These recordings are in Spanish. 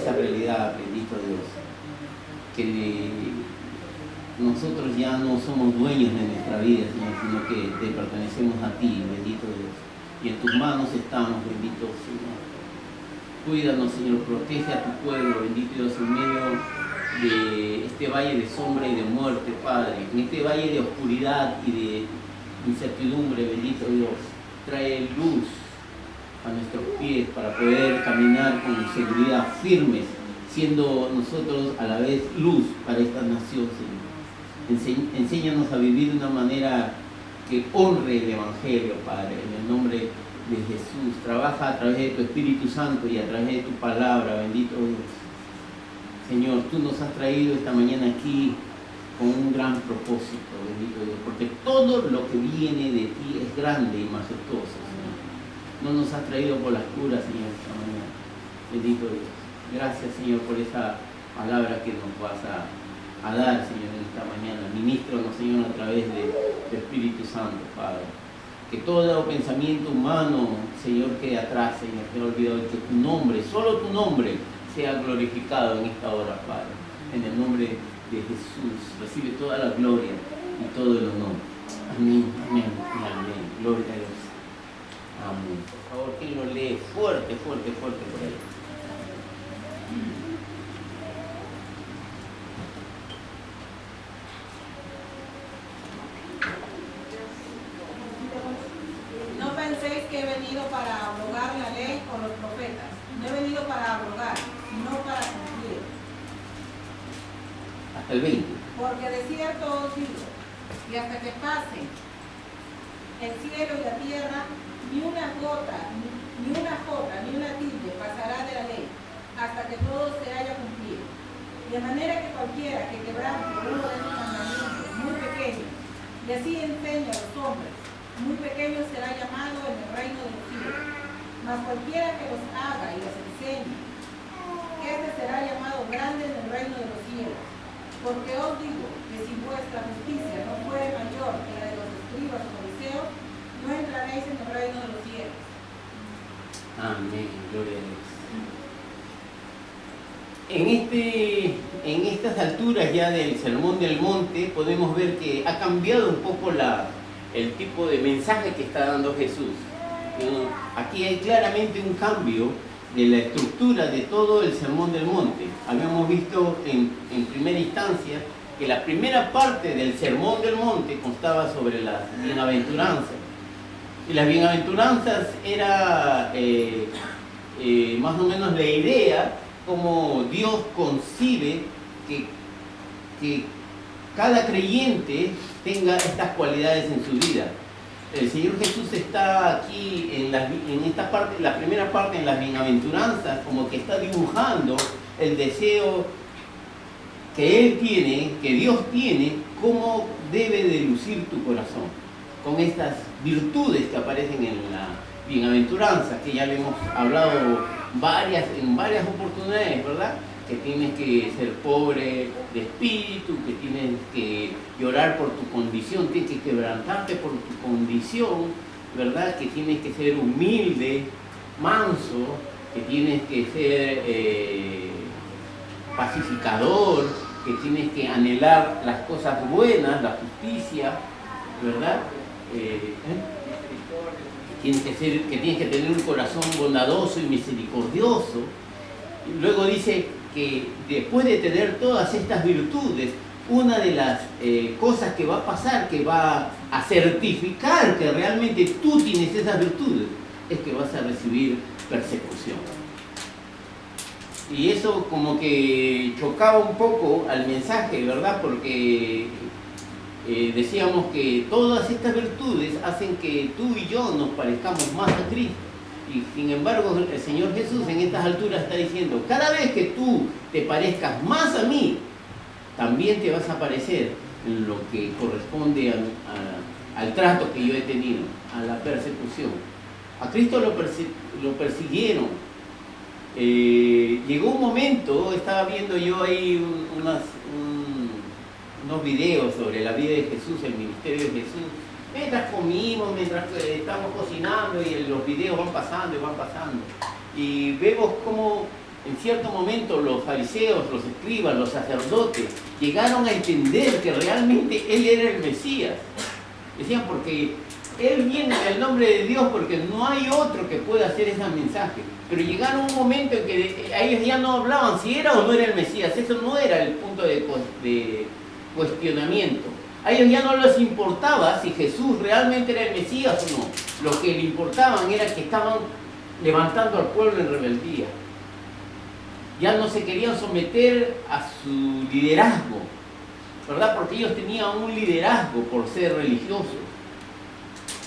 esa realidad, bendito Dios, que nosotros ya no somos dueños de nuestra vida, Señor, sino que te pertenecemos a ti, bendito Dios. Y en tus manos estamos, bendito Señor. Cuídanos, Señor, protege a tu pueblo, bendito Dios, en medio de este valle de sombra y de muerte, Padre. En este valle de oscuridad y de incertidumbre, bendito Dios, trae luz a nuestros pies para poder caminar con seguridad firmes, siendo nosotros a la vez luz para esta nación, Señor. Enséñanos a vivir de una manera que honre el Evangelio, Padre, en el nombre de Jesús. Trabaja a través de tu Espíritu Santo y a través de tu palabra, bendito Dios. Señor, tú nos has traído esta mañana aquí con un gran propósito, bendito Dios, porque todo lo que viene de ti es grande y majestuoso, Señor. No nos has traído por las puras, Señor, esta mañana. Bendito Dios. Gracias, Señor, por esa palabra que nos vas a dar, Señor, en esta mañana. Ministranos, Señor, a través de tu Espíritu Santo, Padre. Que todo pensamiento humano, Señor, quede atrás, Señor. Te he olvidado que tu nombre, solo tu nombre, sea glorificado en esta hora, Padre. En el nombre de Jesús, recibe toda la gloria y todo el honor. Amén, amén, amén. Gloria a Dios. Amén. Por favor, ¿quién lo lee fuerte, fuerte, fuerte por ahí? No penséis que he venido para abrogar la ley o los profetas. No he venido para abrogar, no para cumplir. Hasta el 20. Porque de cierto os digo, y hasta que pasen el cielo y la tierra, ni una gota, ni una tilde pasará de la ley, hasta que todo se haya cumplido. De manera que cualquiera que quebrante uno de estos mandamientos muy pequeños, y así enseña a los hombres, muy pequeño será llamado en el reino de los cielos. Mas cualquiera que los haga y los enseñe, este será llamado grande en el reino de los cielos. Porque os digo que si vuestra justicia no fuere mayor que la de los escribas o fariseos, no entraréis en el reino de los cielos. Amén, gloria a Dios. En estas alturas ya del Sermón del Monte podemos ver que ha cambiado un poco el tipo de mensaje que está dando Jesús. Aquí hay claramente un cambio de la estructura de todo el Sermón del Monte. Habíamos visto en primera instancia que la primera parte del Sermón del Monte constaba sobre las bienaventuranzas. Y las bienaventuranzas era más o menos la idea como Dios concibe que cada creyente tenga estas cualidades en su vida. El Señor Jesús está aquí en esta parte, la primera parte, en las bienaventuranzas, como que está dibujando el deseo que Él tiene, que Dios tiene, cómo debe de lucir tu corazón, con estas virtudes que aparecen en la bienaventuranza, que ya le hemos hablado en varias oportunidades, ¿verdad? Que tienes que ser pobre de espíritu, que tienes que llorar por tu condición, tienes que quebrantarte por tu condición, ¿verdad? Que tienes que ser humilde, manso, que tienes que ser pacificador, que tienes que anhelar las cosas buenas, la justicia, ¿verdad? Que tienes que tener un corazón bondadoso y misericordioso. Y luego dice que después de tener todas estas virtudes, una de las cosas que va a pasar, que va a certificar que realmente tú tienes esas virtudes, es que vas a recibir persecución. Y eso como que chocaba un poco al mensaje, ¿verdad? Porque decíamos que todas estas virtudes hacen que tú y yo nos parezcamos más a Cristo. Y sin embargo, el Señor Jesús en estas alturas está diciendo, cada vez que tú te parezcas más a mí, también te vas a parecer en lo que corresponde al trato que yo he tenido, a la persecución. A Cristo lo persiguieron. Llegó un momento, estaba viendo yo ahí unos videos sobre la vida de Jesús, el ministerio de Jesús. Mientras comimos, mientras estamos cocinando y los videos van pasando y van pasando. Y vemos cómo en cierto momento los fariseos, los escribas, los sacerdotes llegaron a entender que realmente él era el Mesías. Decían, porque él viene en el nombre de Dios, porque no hay otro que pueda hacer ese mensaje. Pero llegaron un momento en que ellos ya no hablaban si era o no era el Mesías. Eso no era el punto de cuestionamiento. A ellos ya no les importaba si Jesús realmente era el Mesías o no. Lo que le importaban era que estaban levantando al pueblo en rebeldía. Ya no se querían someter a su liderazgo, ¿verdad? Porque ellos tenían un liderazgo por ser religiosos.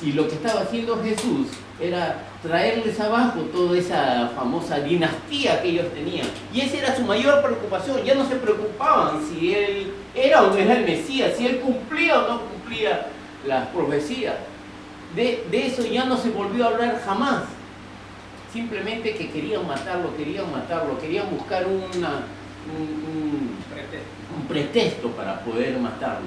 Y lo que estaba haciendo Jesús era traerles abajo toda esa famosa dinastía que ellos tenían. Y esa era su mayor preocupación. Ya no se preocupaban si él era o no era el Mesías, si él cumplía o no cumplía las profecías. De eso ya no se volvió a hablar jamás. Simplemente que querían matarlo, querían buscar un pretexto para poder matarlo.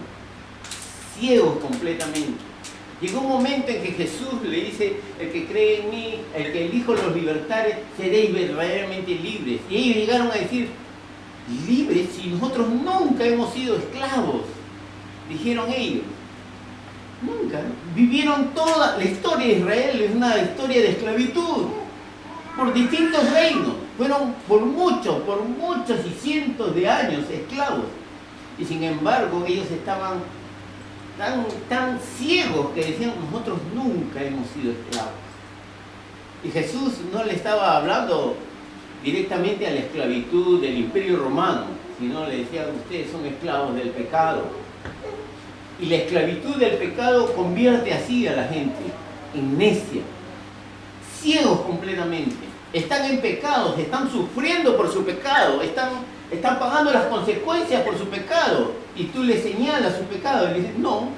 Ciegos completamente. Llegó un momento en que Jesús le dice, el que cree en mí, el que el Hijo los libertare, seréis verdaderamente libres. Y ellos llegaron a decir, libres si nosotros nunca hemos sido esclavos, dijeron ellos. Nunca. Vivieron toda la historia de Israel, es una historia de esclavitud. Por distintos reinos, fueron por muchos y cientos de años esclavos. Y sin embargo, ellos estaban tan ciegos que decían, nosotros nunca hemos sido esclavos. Y Jesús no le estaba hablando directamente a la esclavitud del Imperio Romano, sino le decía, ustedes son esclavos del pecado. Y la esclavitud del pecado convierte así a la gente, en necia. Ciegos completamente, están en pecados, están sufriendo por su pecado, están pagando las consecuencias por su pecado, y tú les señalas su pecado y le dices, no,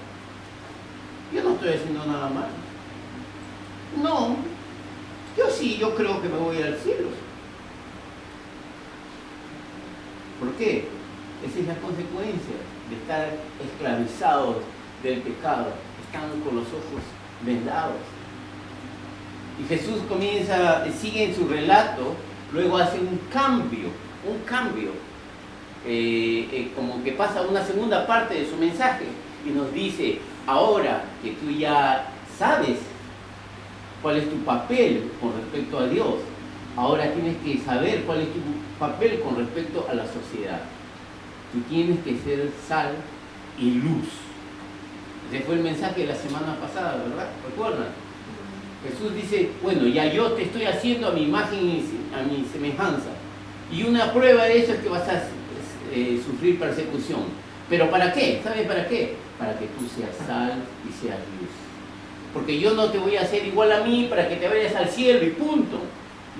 yo no estoy haciendo nada mal, no, yo creo que me voy al cielo. ¿Por qué? Esa es la consecuencia de estar esclavizados del pecado, están con los ojos vendados. Y Jesús sigue en su relato, luego hace un cambio, como que pasa a una segunda parte de su mensaje y nos dice, ahora que tú ya sabes cuál es tu papel con respecto a Dios, ahora tienes que saber cuál es tu papel con respecto a la sociedad. Tú tienes que ser sal y luz. Ese fue el mensaje de la semana pasada, ¿verdad? ¿Recuerdan? Jesús dice, bueno, ya yo te estoy haciendo a mi imagen y a mi semejanza. Y una prueba de eso es que vas a sufrir persecución. ¿Pero para qué? ¿Sabes para qué? Para que tú seas sal y seas luz. Porque yo no te voy a hacer igual a mí para que te vayas al cielo y punto.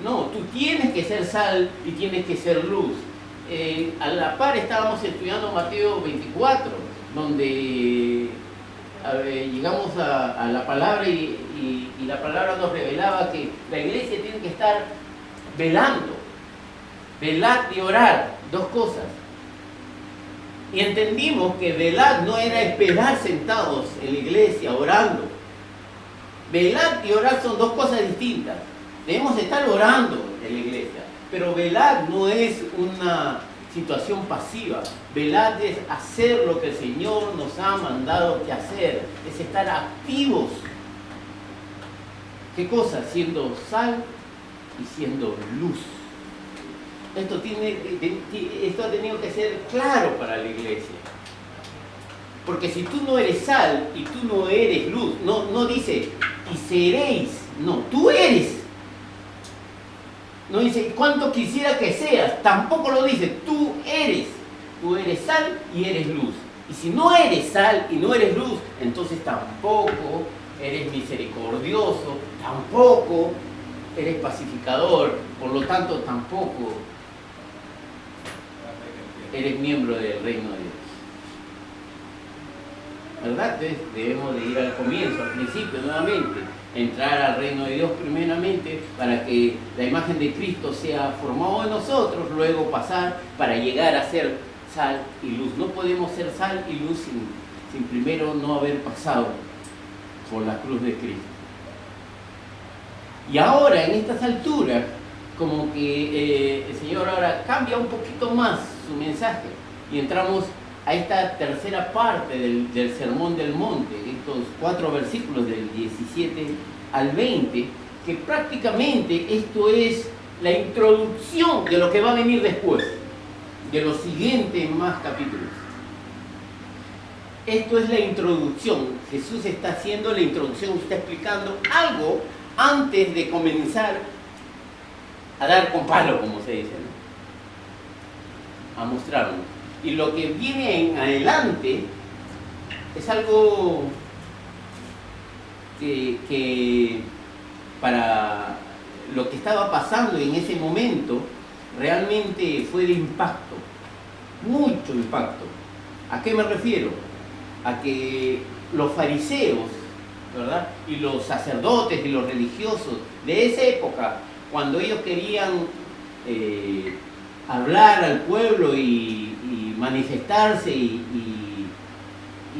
No, tú tienes que ser sal y tienes que ser luz. A la par estábamos estudiando Mateo 24, donde llegamos a la palabra y la palabra nos revelaba que la iglesia tiene que estar velando, velar y orar, dos cosas. Y entendimos que velar no era esperar sentados en la iglesia orando. Velar y orar son dos cosas distintas. Debemos estar orando en la iglesia, pero velar no es una situación pasiva. Velar es hacer lo que el Señor nos ha mandado que hacer, es estar activos. ¿Qué cosa? Siendo sal y siendo luz. Esto ha tenido que ser claro para la iglesia. Porque si tú no eres sal y tú no eres luz, no dice, y seréis, no, tú eres. No dice, cuánto quisiera que seas, tampoco lo dice, tú eres sal y eres luz. Y si no eres sal y no eres luz, entonces tampoco eres misericordioso, tampoco eres pacificador, por lo tanto tampoco eres miembro del reino de Dios. ¿Verdad? Entonces debemos de ir al comienzo, al principio nuevamente, entrar al reino de Dios primeramente para que la imagen de Cristo sea formada en nosotros, luego pasar para llegar a ser sal y luz. No podemos ser sal y luz sin primero no haber pasado por la cruz de Cristo. Y ahora, en estas alturas, como que el Señor cambia un poquito más su mensaje y entramos a esta tercera parte del Sermón del Monte, estos 4 versículos del 17 al 20, que prácticamente esto es la introducción de lo que va a venir después, de los siguientes más capítulos. Esto es la introducción. Jesús está haciendo la introducción, está explicando algo antes de comenzar a dar con palo, como se dice, ¿no? A mostrarnos. Y lo que viene en adelante es algo que para lo que estaba pasando en ese momento realmente fue de impacto, mucho impacto. ¿A qué me refiero? A que los fariseos, ¿verdad?, y los sacerdotes y los religiosos de esa época, cuando ellos querían hablar al pueblo y manifestarse y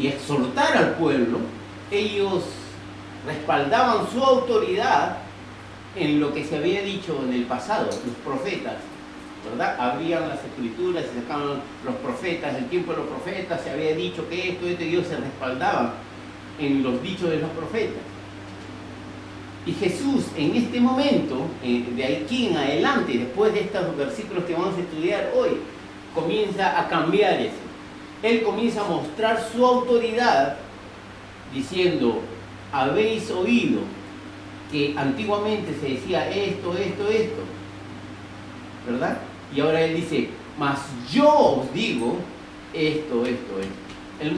exhortar al pueblo, ellos respaldaban su autoridad en lo que se había dicho en el pasado, los profetas, ¿verdad? Abrían las escrituras y sacaban los profetas, el tiempo de los profetas se había dicho que esto, y ellos se respaldaban en los dichos de los profetas. Y Jesús en este momento, de aquí en adelante, después de estos versículos que vamos a estudiar hoy, comienza a cambiar eso. Él comienza a mostrar su autoridad diciendo: habéis oído que antiguamente se decía esto, ¿verdad? Y ahora él dice: mas yo os digo esto. Él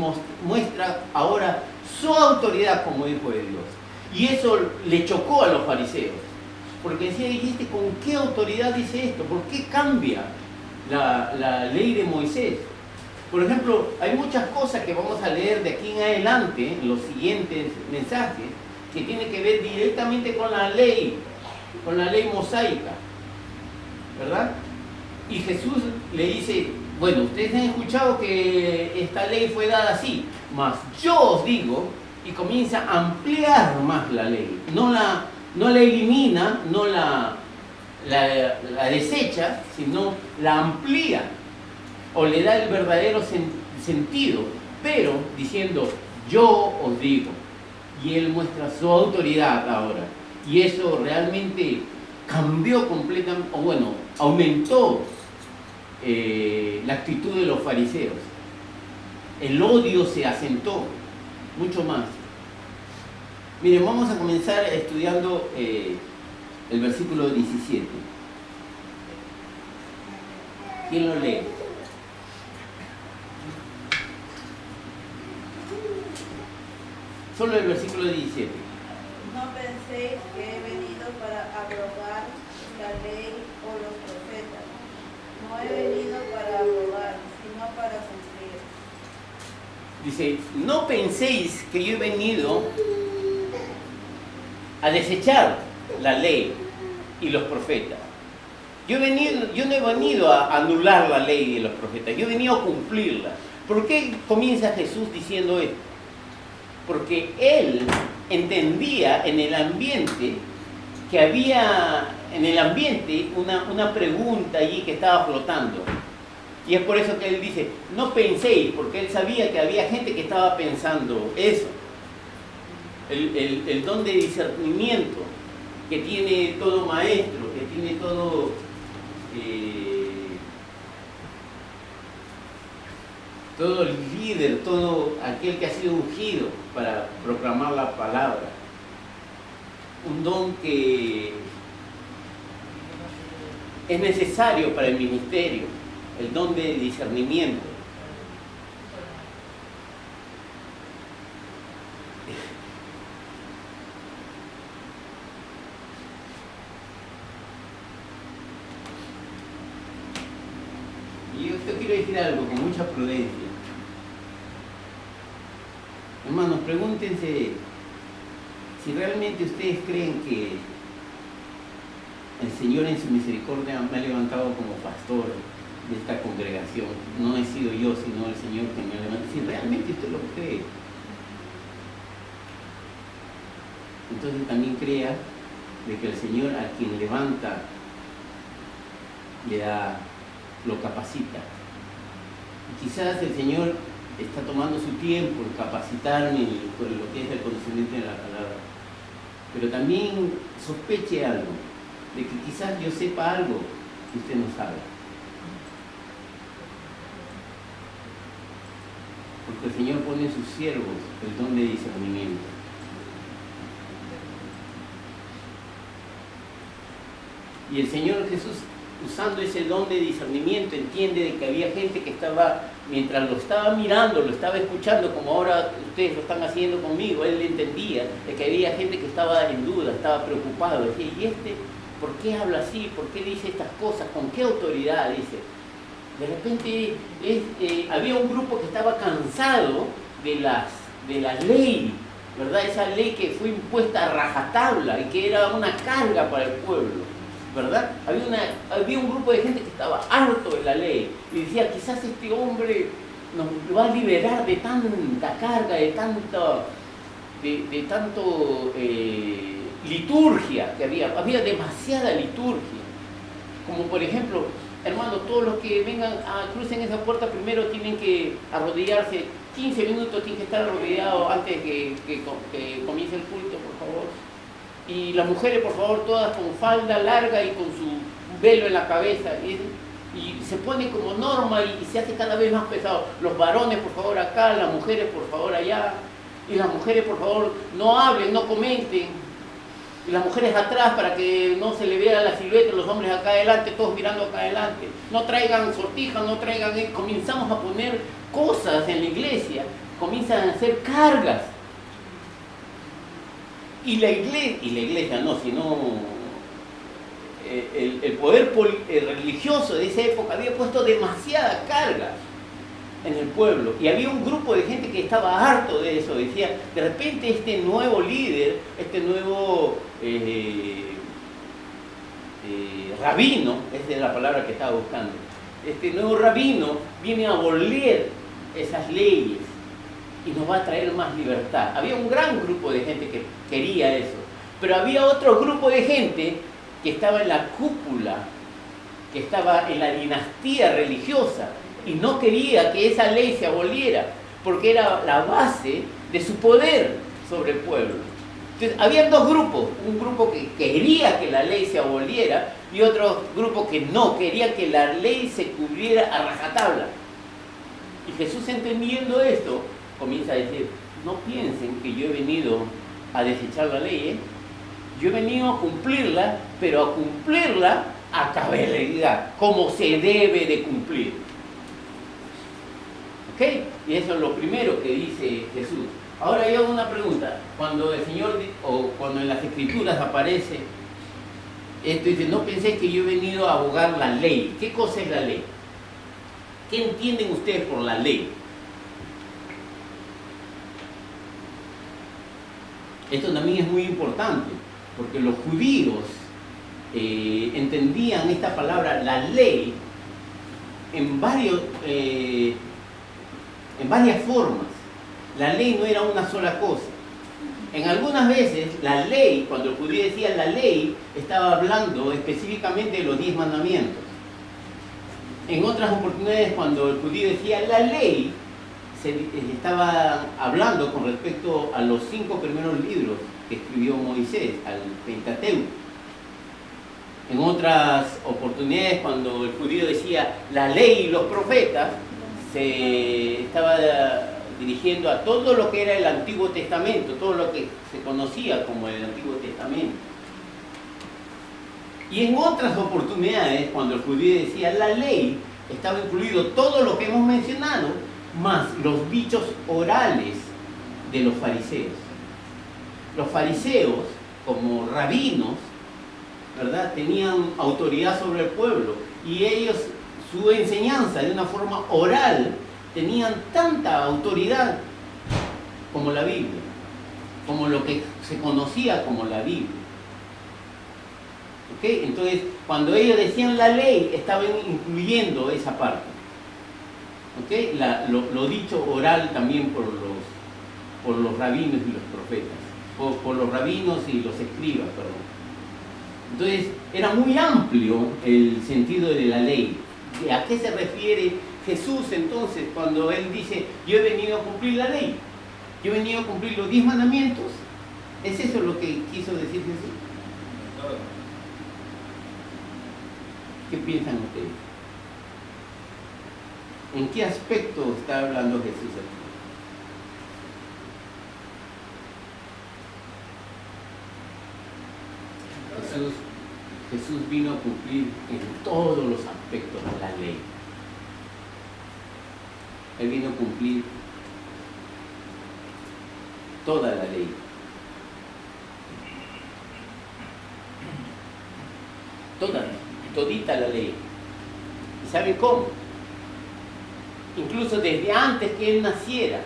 muestra ahora su autoridad como hijo de Dios. Y eso le chocó a los fariseos, porque decía: ¿y con qué autoridad dice esto? ¿Por qué cambia la ley de Moisés? Por ejemplo, hay muchas cosas que vamos a leer de aquí en adelante, en los siguientes mensajes, que tienen que ver directamente con la ley mosaica, ¿verdad? Y Jesús le dice: bueno, ustedes han escuchado que esta ley fue dada así, mas yo os digo, y comienza a ampliar más la ley. No la elimina, no la desecha, sino la amplía, o le da el verdadero sentido, pero diciendo: yo os digo. Y él muestra su autoridad ahora. Y eso realmente cambió completamente, o bueno, aumentó la actitud de los fariseos. El odio se asentó mucho más. Miren, vamos a comenzar estudiando el versículo 17. ¿Quién lo lee? Solo el versículo 17. No penséis que he venido para abrogar la ley o los profetas. No he venido para abrogar, sino para cumplir. Dice: no penséis que yo he venido a desechar la ley y los profetas. Yo no he venido a anular la ley y los profetas, yo he venido a cumplirla. ¿Por qué comienza Jesús diciendo esto? Porque él entendía en el ambiente que había una pregunta allí que estaba flotando. Y es por eso que él dice: no penséis, porque él sabía que había gente que estaba pensando eso. El don de discernimiento que tiene todo maestro, que tiene todo líder, todo aquel que ha sido ungido para proclamar la palabra. Un don que es necesario para el ministerio, el don de discernimiento. Y yo quiero decir algo con mucha prudencia. Hermanos, pregúntense si realmente ustedes creen que el Señor en su misericordia me ha levantado como pastor de esta congregación. No he sido yo, sino el Señor que me ha levantado. Si realmente usted lo cree, entonces también crea de que el Señor, a quien levanta, le da lo capacita. Y quizás el Señor está tomando su tiempo en capacitarme con lo que es el conocimiento de la palabra. Pero también sospeche algo, de que quizás yo sepa algo que usted no sabe. Porque el Señor pone en sus siervos el don de discernimiento. Y el Señor Jesús, usando ese don de discernimiento, entiende de que había gente que estaba, mientras lo estaba mirando, lo estaba escuchando, como ahora ustedes lo están haciendo conmigo, Él entendía de que había gente que estaba en duda, estaba preocupado. Decía, ¿y este por qué habla así? ¿Por qué dice estas cosas? ¿Con qué autoridad dice? De repente había un grupo que estaba cansado de la ley, ¿verdad? Esa ley que fue impuesta a rajatabla y que era una carga para el pueblo, ¿verdad? Había un grupo de gente que estaba harto de la ley y decía, quizás este hombre nos va a liberar de tanta carga, de tanto liturgia que había demasiada liturgia. Como por ejemplo, hermanos, todos los que vengan crucen esa puerta primero tienen que arrodillarse 15 minutos, tienen que estar arrodillados antes de que comience el culto, por favor. Y las mujeres, por favor, todas con falda larga y con su velo en la cabeza. Y se pone como norma y se hace cada vez más pesado. Los varones, por favor, acá, las mujeres, por favor, allá. Y las mujeres, por favor, no hablen, no comenten. Y las mujeres atrás para que no se le vea la silueta, los hombres acá adelante, todos mirando acá adelante. No traigan sortijas, no traigan... Comenzamos a poner cosas en la iglesia, comienzan a hacer cargas. Y la iglesia no, sino el poder religioso de esa época había puesto demasiada carga en el pueblo. Y había un grupo de gente que estaba harto de eso. Decía, de repente este nuevo líder, este nuevo rabino, esa es la palabra que estaba buscando, este nuevo rabino viene a abolir esas leyes y nos va a traer más libertad. Había un gran grupo de gente que quería eso, pero había otro grupo de gente que estaba en la cúpula, que estaba en la dinastía religiosa y no quería que esa ley se aboliera porque era la base de su poder sobre el pueblo. Entonces, había dos grupos, un grupo que quería que la ley se aboliera y otro grupo que no, quería que la ley se cubriera a rajatabla. Y Jesús, entendiendo esto, comienza a decir, no piensen que yo he venido a desechar la ley, yo he venido a cumplirla, pero a cumplirla a cabalidad, como se debe de cumplir. ¿Ok? Y eso es lo primero que dice Jesús. Ahora yo hago una pregunta. Cuando el Señor, o cuando en las Escrituras aparece esto, dice, no penséis que yo he venido a abogar la ley. ¿Qué cosa es la ley? ¿Qué entienden ustedes por la ley? Esto también es muy importante, porque los judíos entendían esta palabra, la ley, en varias formas. La ley no era una sola cosa. En algunas veces la ley, cuando el judío decía la ley, estaba hablando específicamente de los 10 mandamientos. En otras oportunidades, cuando el judío decía la ley, se estaba hablando con respecto a los 5 primeros libros que escribió Moisés, al Pentateuco. En otras oportunidades, cuando el judío decía la ley y los profetas, se estaba dirigiendo a todo lo que era el Antiguo Testamento, todo lo que se conocía como el Antiguo Testamento. Y en otras oportunidades, cuando el judío decía la ley, estaba incluido todo lo que hemos mencionado, más los dichos orales de los fariseos. Los fariseos, como rabinos, ¿verdad?, tenían autoridad sobre el pueblo y ellos, su enseñanza de una forma oral, tenían tanta autoridad como la Biblia, como lo que se conocía como la Biblia. ¿Okay? Entonces, cuando ellos decían la ley, estaban incluyendo esa parte. ¿Okay? Lo dicho oral también por los rabinos y los profetas, por los rabinos y los escribas, perdón. Entonces, era muy amplio el sentido de la ley. ¿Y a qué se refiere Jesús entonces cuando Él dice, yo he venido a cumplir la ley? Yo he venido a cumplir los 10 mandamientos. ¿Es eso lo que quiso decir Jesús? ¿Qué piensan ustedes? ¿En qué aspecto está hablando Jesús aquí? Jesús vino a cumplir en todos los aspectos de la ley. Él vino a cumplir toda la ley. Todita la ley. ¿Y saben cómo? Incluso desde antes que Él naciera,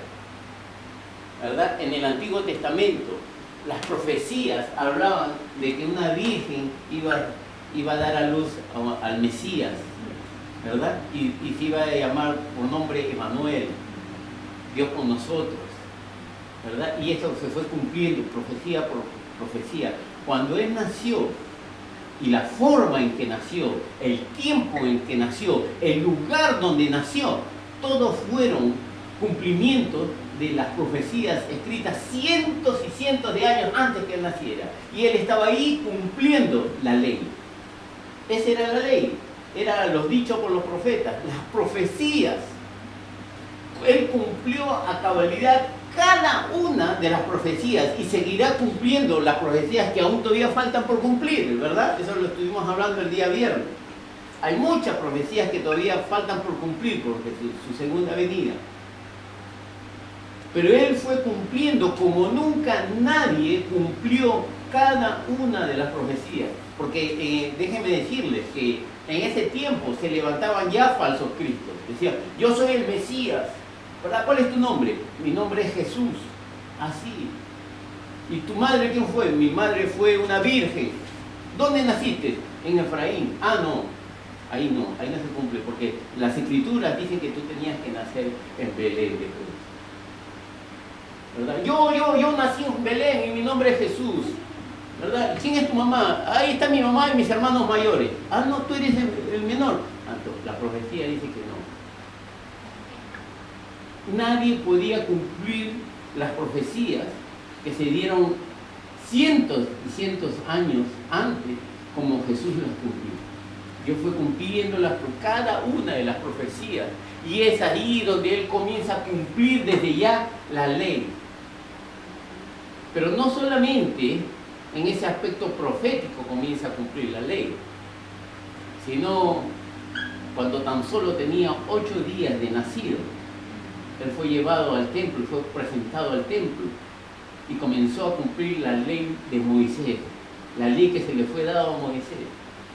¿verdad? En el Antiguo Testamento, las profecías hablaban de que una virgen iba a dar a luz al Mesías, ¿verdad? Y se iba a llamar por nombre Emmanuel, Dios con nosotros, ¿verdad? Y eso se fue cumpliendo profecía por profecía. Cuando Él nació, y la forma en que nació, el tiempo en que nació, el lugar donde nació, todos fueron cumplimientos de las profecías escritas cientos y cientos de años antes que Él naciera. Y Él estaba ahí cumpliendo la ley. Esa era la ley. Era los dichos por los profetas, las profecías. Él cumplió a cabalidad cada una de las profecías y seguirá cumpliendo las profecías que aún todavía faltan por cumplir, ¿verdad? Eso lo estuvimos hablando el día viernes. Hay muchas profecías que todavía faltan por cumplir por Jesús, su segunda venida. Pero Él fue cumpliendo como nunca nadie cumplió cada una de las profecías. Porque déjenme decirles que en ese tiempo se levantaban ya falsos cristos. Decían, yo soy el Mesías. ¿Verdad? ¿Cuál es tu nombre? Mi nombre es Jesús. Así. ¿Y tu madre quién fue? Mi madre fue una virgen. ¿Dónde naciste? En Efraín. Ah, no. Ahí no se cumple, porque las escrituras dicen que tú tenías que nacer en Belén de Judá. ¿Verdad? Yo nací en Belén y mi nombre es Jesús. ¿Verdad? ¿Quién es tu mamá? Ahí está mi mamá y mis hermanos mayores. Ah, no, tú eres el menor. La profecía dice que no. Nadie podía cumplir las profecías que se dieron cientos y cientos años antes como Jesús las cumplió. Yo fui cumpliendo cada una de las profecías y es ahí donde Él comienza a cumplir desde ya la ley. Pero no solamente en ese aspecto profético comienza a cumplir la ley, sino cuando tan solo tenía 8 días de nacido. Él fue llevado al templo, fue presentado al templo y comenzó a cumplir la ley de Moisés, la ley que se le fue dada a Moisés.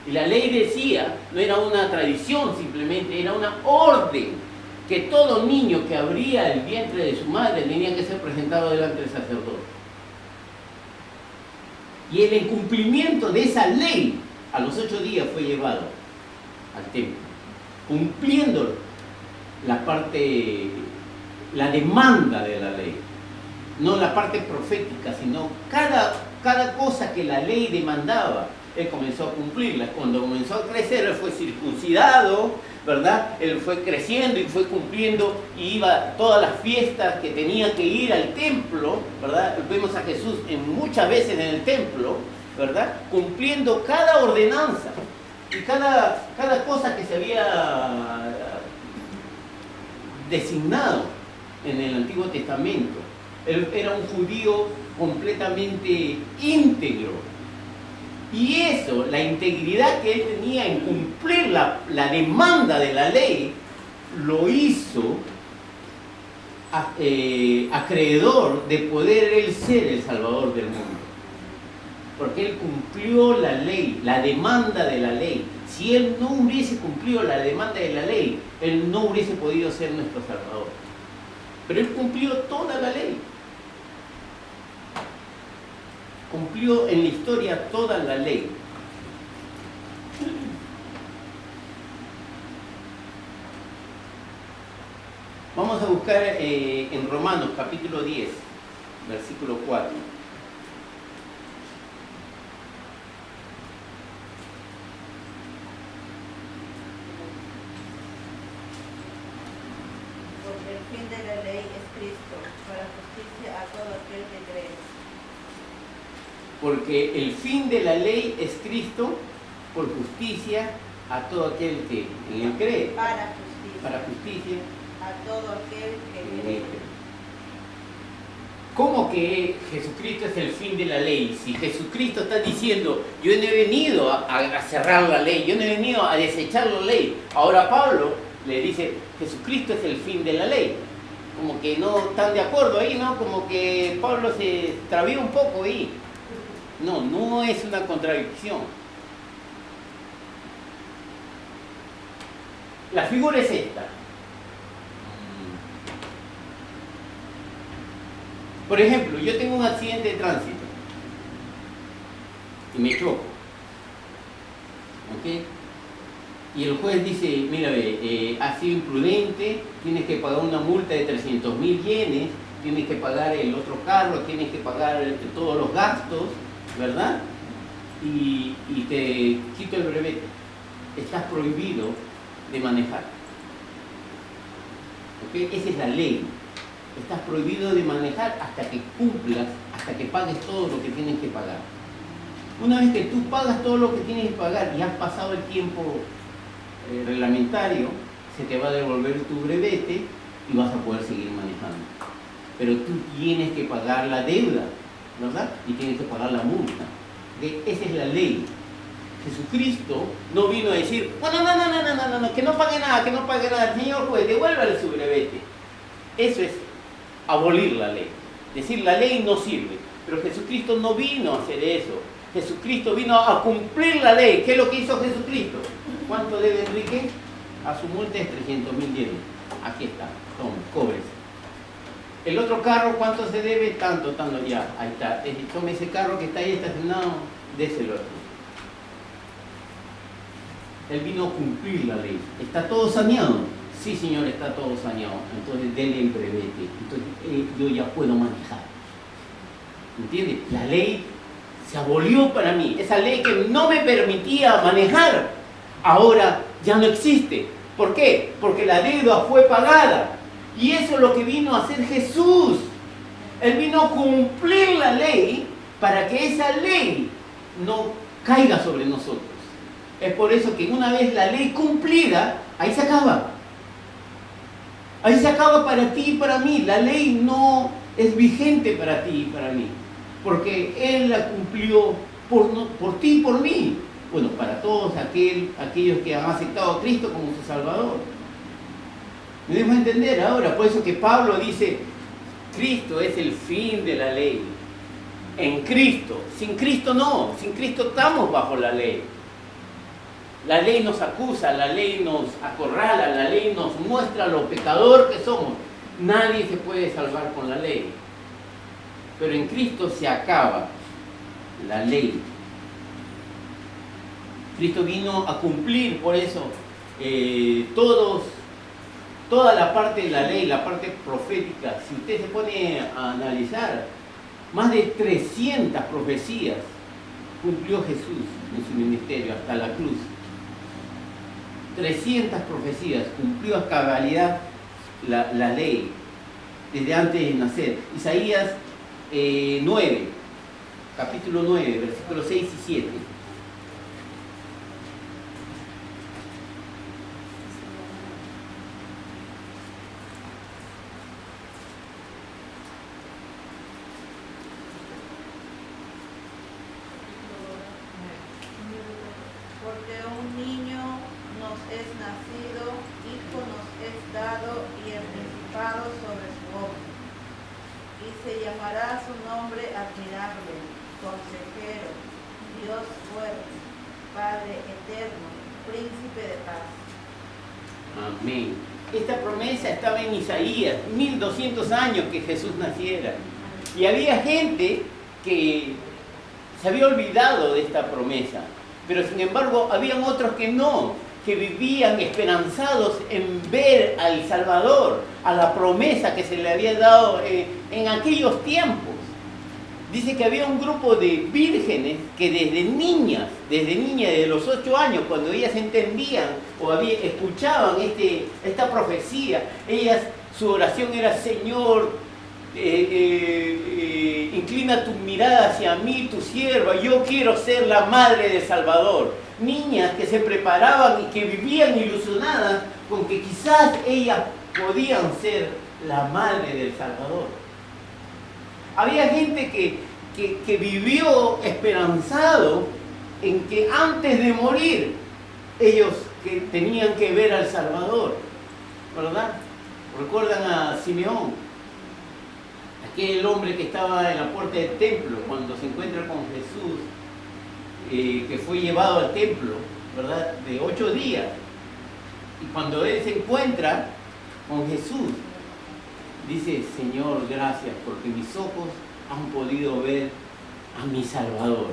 Y la ley decía, no era una tradición simplemente, era una orden, que todo niño que abría el vientre de su madre tenía que ser presentado delante del sacerdote. Y el incumplimiento de esa ley, a los 8 días fue llevado al templo, cumpliendo la demanda de la ley, no la parte profética, sino cada cosa que la ley demandaba, Él comenzó a cumplirla. Cuando comenzó a crecer, Él fue circuncidado, ¿verdad? Él fue creciendo y fue cumpliendo y iba a todas las fiestas que tenía que ir al templo, ¿verdad? Vemos a Jesús muchas veces en el templo, ¿verdad? Cumpliendo cada ordenanza y cada cosa que se había designado en el Antiguo Testamento. Él era un judío completamente íntegro. Y eso, la integridad que él tenía en cumplir la demanda de la ley, lo hizo acreedor de poder él ser el Salvador del mundo. Porque él cumplió la ley, la demanda de la ley. Si él no hubiese cumplido la demanda de la ley, él no hubiese podido ser nuestro Salvador. Pero él cumplió toda la ley. Cumplió en la historia toda la ley. Vamos a buscar en Romanos capítulo 10, versículo 4. fin de la ley es Cristo, para justicia a todo aquel que cree. Porque el fin de la ley es Cristo, por justicia a todo aquel que en él cree. Para justicia a todo aquel que cree. ¿Cómo que Jesucristo es el fin de la ley? Si Jesucristo está diciendo, yo no he venido a cerrar la ley, yo no he venido a desechar la ley. Ahora Pablo le dice, Jesucristo es el fin de la ley. Como que no están de acuerdo ahí, ¿no? Como que Pablo se extravió un poco ahí. No, no es una contradicción. La figura es esta. Por ejemplo, yo tengo un accidente de tránsito y me choco. ¿Ok? Y el juez dice, mira, has sido imprudente, tienes que pagar una multa de 300.000 yenes, tienes que pagar el otro carro, tienes que pagar todos los gastos, ¿verdad? Y te quito el brevete. Estás prohibido de manejar. ¿Ok? Esa es la ley. Estás prohibido de manejar hasta que cumplas, hasta que pagues todo lo que tienes que pagar. Una vez que tú pagas todo lo que tienes que pagar y has pasado el tiempo reglamentario, se te va a devolver tu brevete y vas a poder seguir manejando. Pero tú tienes que pagar la deuda, ¿verdad? Y tienes que pagar la multa. ¿Okay? Esa es la ley. Jesucristo no vino a decir, no, que no pague nada, que no pague nada. Señor juez, devuélvale su brevete. Eso es abolir la ley. Decir, la ley no sirve. Pero Jesucristo no vino a hacer eso. Jesucristo vino a cumplir la ley. ¿Qué es lo que hizo Jesucristo? ¿Cuánto debe Enrique? A su multa es 300.000 yenes. Aquí está, toma, cóbrese. El otro carro, ¿cuánto se debe? Tanto, ya, ahí está. Tome ese carro que está ahí estacionado, déselo. Él vino a cumplir la ley. ¿Está todo saneado? Sí, señor, está todo saneado. Entonces, denle el brevete. Entonces, yo ya puedo manejar. ¿Entiende? La ley se abolió para mí. Esa ley que no me permitía manejar, ahora ya no existe. ¿Por qué? Porque la deuda fue pagada. Y eso es lo que vino a hacer Jesús. Él vino a cumplir la ley para que esa ley no caiga sobre nosotros. Es por eso que una vez la ley cumplida, ahí se acaba. Ahí se acaba para ti y para mí. La ley no es vigente para ti y para mí. Porque Él la cumplió por ti y por mí. Bueno, para todos aquellos que han aceptado a Cristo como su Salvador. ¿Me dejo entender ahora? Por eso que Pablo dice, Cristo es el fin de la ley. En Cristo. Sin Cristo no. Sin Cristo estamos bajo la ley. La ley nos acusa, la ley nos acorrala, la ley nos muestra lo pecador que somos. Nadie se puede salvar con la ley. Pero en Cristo se acaba la ley. Cristo vino a cumplir, por eso, toda la parte de la ley, la parte profética. Si usted se pone a analizar, más de 300 profecías cumplió Jesús en su ministerio hasta la cruz. 300 profecías, cumplió a cabalidad la ley desde antes de nacer. Isaías 9, capítulo 9, versículos 6 y 7. Porque un niño nos es nacido, hijo nos es dado, y el principado sobre su hombro. Y se llamará su nombre admirable, consejero, Dios fuerte, Padre eterno, príncipe de paz. Amén. Esta promesa estaba en Isaías, 1200 años que Jesús naciera. Y había gente que se había olvidado de esta promesa. Pero sin embargo, habían otros que no, que vivían esperanzados en ver al Salvador, a la promesa que se le había dado en aquellos tiempos. Dice que había un grupo de vírgenes que desde niñas, desde los 8 años, cuando ellas entendían o escuchaban esta profecía, ellas Su oración era: Señor, inclina tu mirada hacia mí, tu sierva, yo quiero ser la madre de Salvador. Niñas que se preparaban y que vivían ilusionadas con que quizás ellas podían ser la madre del Salvador. Había gente que vivió esperanzado en que antes de morir ellos que tenían que ver al Salvador, ¿verdad? ¿Recuerdan a Simeón? Aquel hombre que estaba en la puerta del templo cuando se encuentra con Jesús, que fue llevado al templo, ¿verdad? De 8 días. Y cuando él se encuentra con Jesús, dice: Señor, gracias porque mis ojos han podido ver a mi Salvador.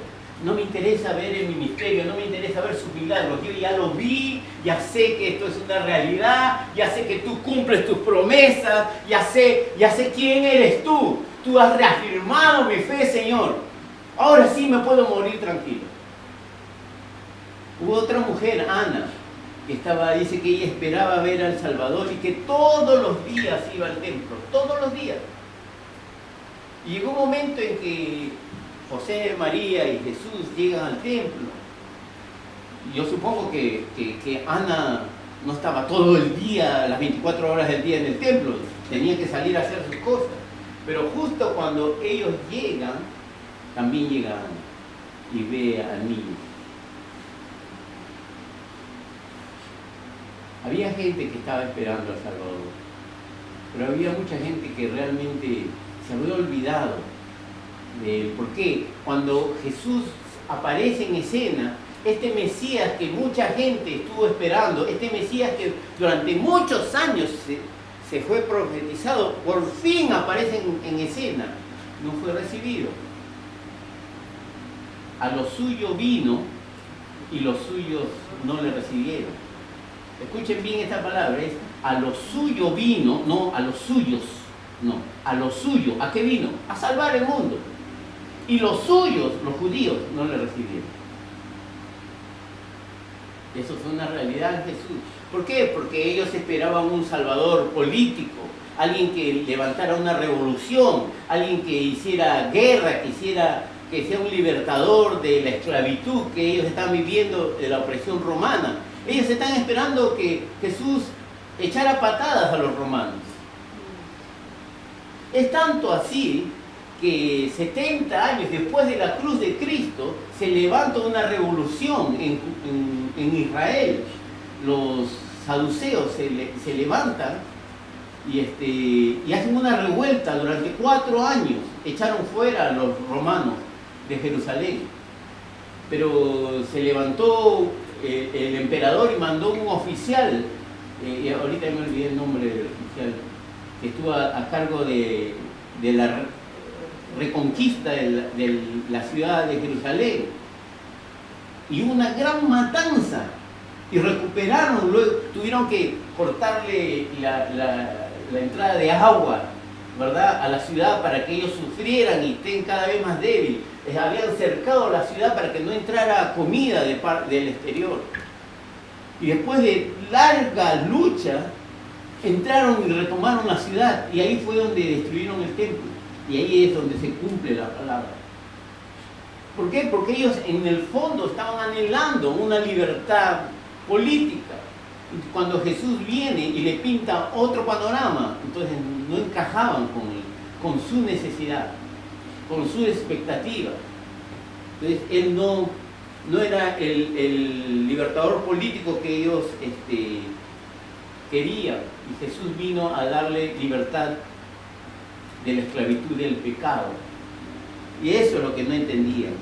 No me interesa ver el ministerio, no me interesa ver sus milagros. Yo ya lo vi, ya sé que esto es una realidad, ya sé que tú cumples tus promesas, ya sé quién eres tú. Tú has reafirmado mi fe, Señor. Ahora sí me puedo morir tranquilo. Hubo otra mujer, Ana, que dice que ella esperaba ver al Salvador y que todos los días iba al templo, todos los días. Y llegó un momento en que José, María y Jesús llegan al templo. Yo supongo que Ana no estaba todo el día, las 24 horas del día en el templo, tenía que salir a hacer sus cosas. Pero justo cuando ellos llegan, también llega Ana y ve al niño. Había gente que estaba esperando al Salvador, pero había mucha gente que realmente se había olvidado de él. ¿Por qué? Cuando Jesús aparece en escena, este Mesías que mucha gente estuvo esperando, este Mesías que durante muchos años se fue profetizado, por fin aparece en escena, no fue recibido. A lo suyo vino y los suyos no le recibieron. Escuchen bien esta palabra, es a lo suyo vino, no a los suyos, no, a lo suyo. ¿A qué vino? A salvar el mundo. Y los suyos, los judíos, no le recibieron. Eso fue una realidad en Jesús. ¿Por qué? Porque ellos esperaban un salvador político, alguien que levantara una revolución, alguien que hiciera guerra, que sea un libertador de la esclavitud que ellos están viviendo, de la opresión romana. Ellos están esperando que Jesús echara patadas a los romanos. Es tanto así que 70 años después de la cruz de Cristo se levanta una revolución en Israel. Los saduceos se levantan y hacen una revuelta durante 4 años. Echaron fuera a los romanos de Jerusalén. Pero se levantó el emperador y mandó un oficial, y ahorita me olvidé el nombre del oficial, que estuvo a cargo de la reconquista de la ciudad de Jerusalén. Y hubo una gran matanza y recuperaron, luego tuvieron que cortarle la entrada de agua, ¿verdad?, a la ciudad para que ellos sufrieran y estén cada vez más débiles. Habían cercado la ciudad para que no entrara comida del exterior. Y después de larga lucha, entraron y retomaron la ciudad. Y ahí fue donde destruyeron el templo. Y ahí es donde se cumple la palabra. ¿Por qué? Porque ellos en el fondo estaban anhelando una libertad política. Y cuando Jesús viene y le pinta otro panorama, entonces no encajaban con su necesidad, con su expectativa. Entonces él no era el libertador político que ellos querían. Y Jesús vino a darle libertad de la esclavitud del pecado. Y eso es lo que no entendían.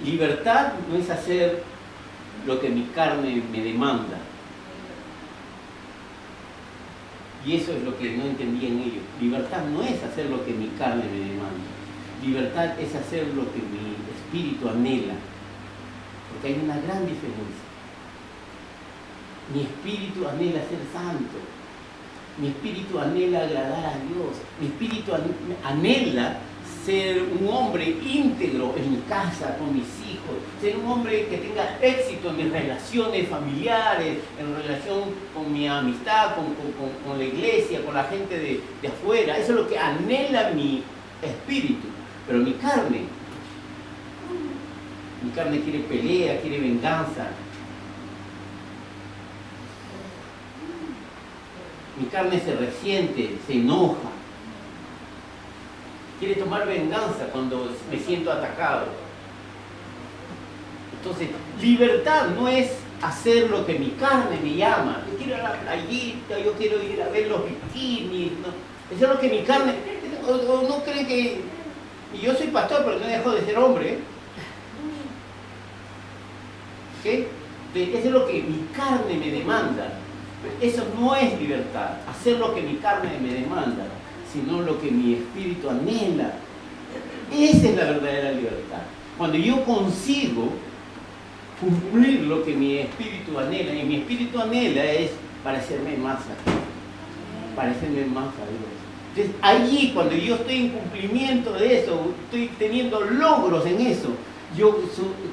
Libertad no es hacer lo que mi carne me demanda. Y eso es lo que no entendían ellos. Libertad no es hacer lo que mi carne me demanda. Libertad es hacer lo que mi espíritu anhela. Porque hay una gran diferencia. Mi espíritu anhela ser santo. Mi espíritu anhela agradar a Dios. Mi espíritu anhela ser un hombre íntegro en mi casa, con mis hijos, ser un hombre que tenga éxito en mis relaciones familiares, en relación con mi amistad, con la iglesia, con la gente de afuera. Eso es lo que anhela mi espíritu. Pero mi carne quiere pelea, quiere venganza. Mi carne se resiente, se enoja. Quiere tomar venganza cuando me siento atacado. Entonces, libertad no es hacer lo que mi carne me llama. Yo quiero ir a la playita, yo quiero ir a ver los bikinis. ¿No? Eso es lo que mi carne... O no creen que... Y yo soy pastor, pero no dejo de ser hombre. ¿Okay? Entonces, eso es lo que mi carne me demanda. Eso no es libertad, hacer lo que mi carne me demanda, sino lo que mi espíritu anhela. Esa es la verdadera libertad. Cuando yo consigo cumplir lo que mi espíritu anhela, y mi espíritu anhela es parecerme más a Dios, parecerme más a Dios. Entonces, allí, cuando yo estoy en cumplimiento de eso, estoy teniendo logros en eso, yo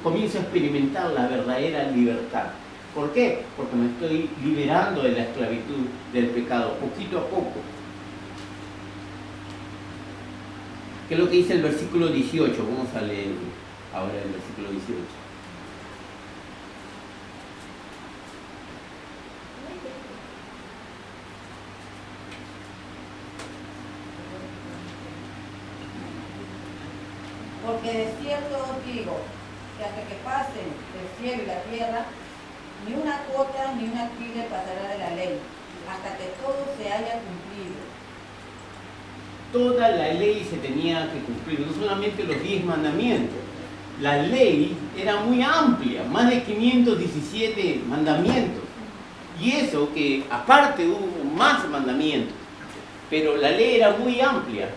comienzo a experimentar la verdadera libertad. ¿Por qué? Porque me estoy liberando de la esclavitud del pecado, poquito a poco. ¿Qué es lo que dice el versículo 18? Vamos a leer ahora el versículo 18. Porque de cierto os digo que hasta que pasen el cielo y la tierra, ni una cuota ni una tilde pasará de la ley, hasta que todo se haya cumplido. Toda la ley se tenía que cumplir, no solamente los 10 mandamientos. La ley era muy amplia, más de 517 mandamientos. Y eso que aparte hubo más mandamientos, pero la ley era muy amplia.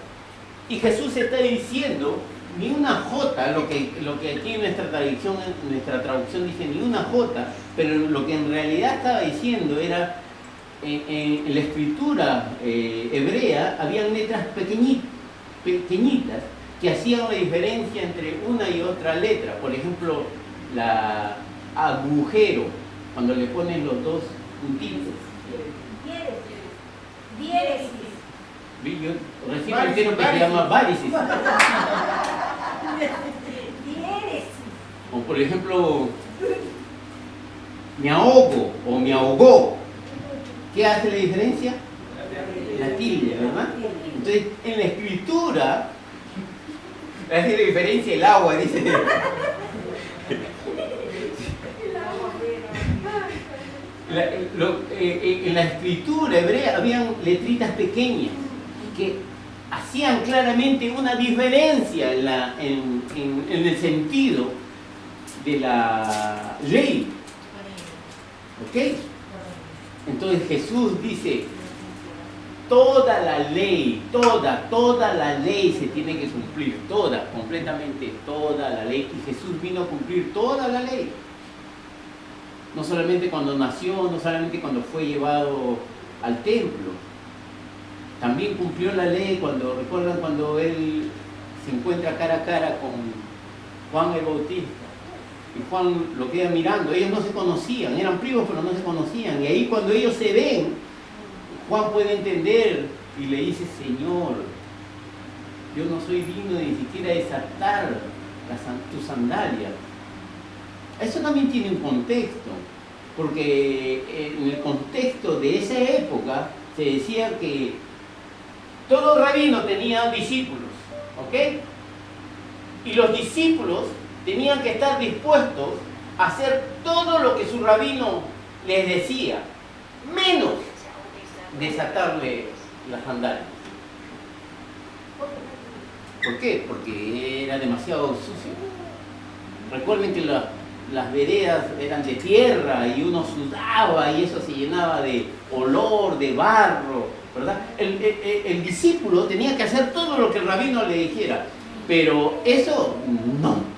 Y Jesús está diciendo, ni una jota, lo que aquí en nuestra traducción dice ni una jota, pero lo que en realidad estaba diciendo era, en la escritura hebrea, habían letras pequeñitas que hacían la diferencia entre una y otra letra. Por ejemplo, la agujero, cuando le ponen los dos puntitos. Diéresis. Yo recién me entero que se llama varices. Diéresis. O por ejemplo, me ahogo o me ahogó. ¿Qué hace la diferencia? La tilde, ¿verdad? Entonces, en la escritura, hace la diferencia el agua, dice. En la escritura hebrea habían letritas pequeñas que hacían claramente una diferencia en el sentido de la ley. ¿Ok? Entonces Jesús dice, toda la ley, toda la ley se tiene que cumplir, completamente toda la ley. Y Jesús vino a cumplir toda la ley. No solamente cuando nació, no solamente cuando fue llevado al templo. También cumplió la ley recuerdan cuando él se encuentra cara a cara con Juan el Bautista. Y Juan lo queda mirando, ellos no se conocían, eran primos pero no se conocían. Y ahí cuando ellos se ven, Juan puede entender y le dice, Señor, yo no soy digno de ni siquiera desatar tus sandalias. Eso también tiene un contexto, porque en el contexto de esa época se decía que todo rabino tenía discípulos, ¿ok? Y los discípulos tenían que estar dispuestos a hacer todo lo que su rabino les decía, menos desatarle las sandalias. ¿Por qué? Porque era demasiado sucio. Recuerden que las veredas eran de tierra y uno sudaba y eso se llenaba de olor, de barro, ¿verdad? El discípulo tenía que hacer todo lo que el rabino le dijera, pero eso no.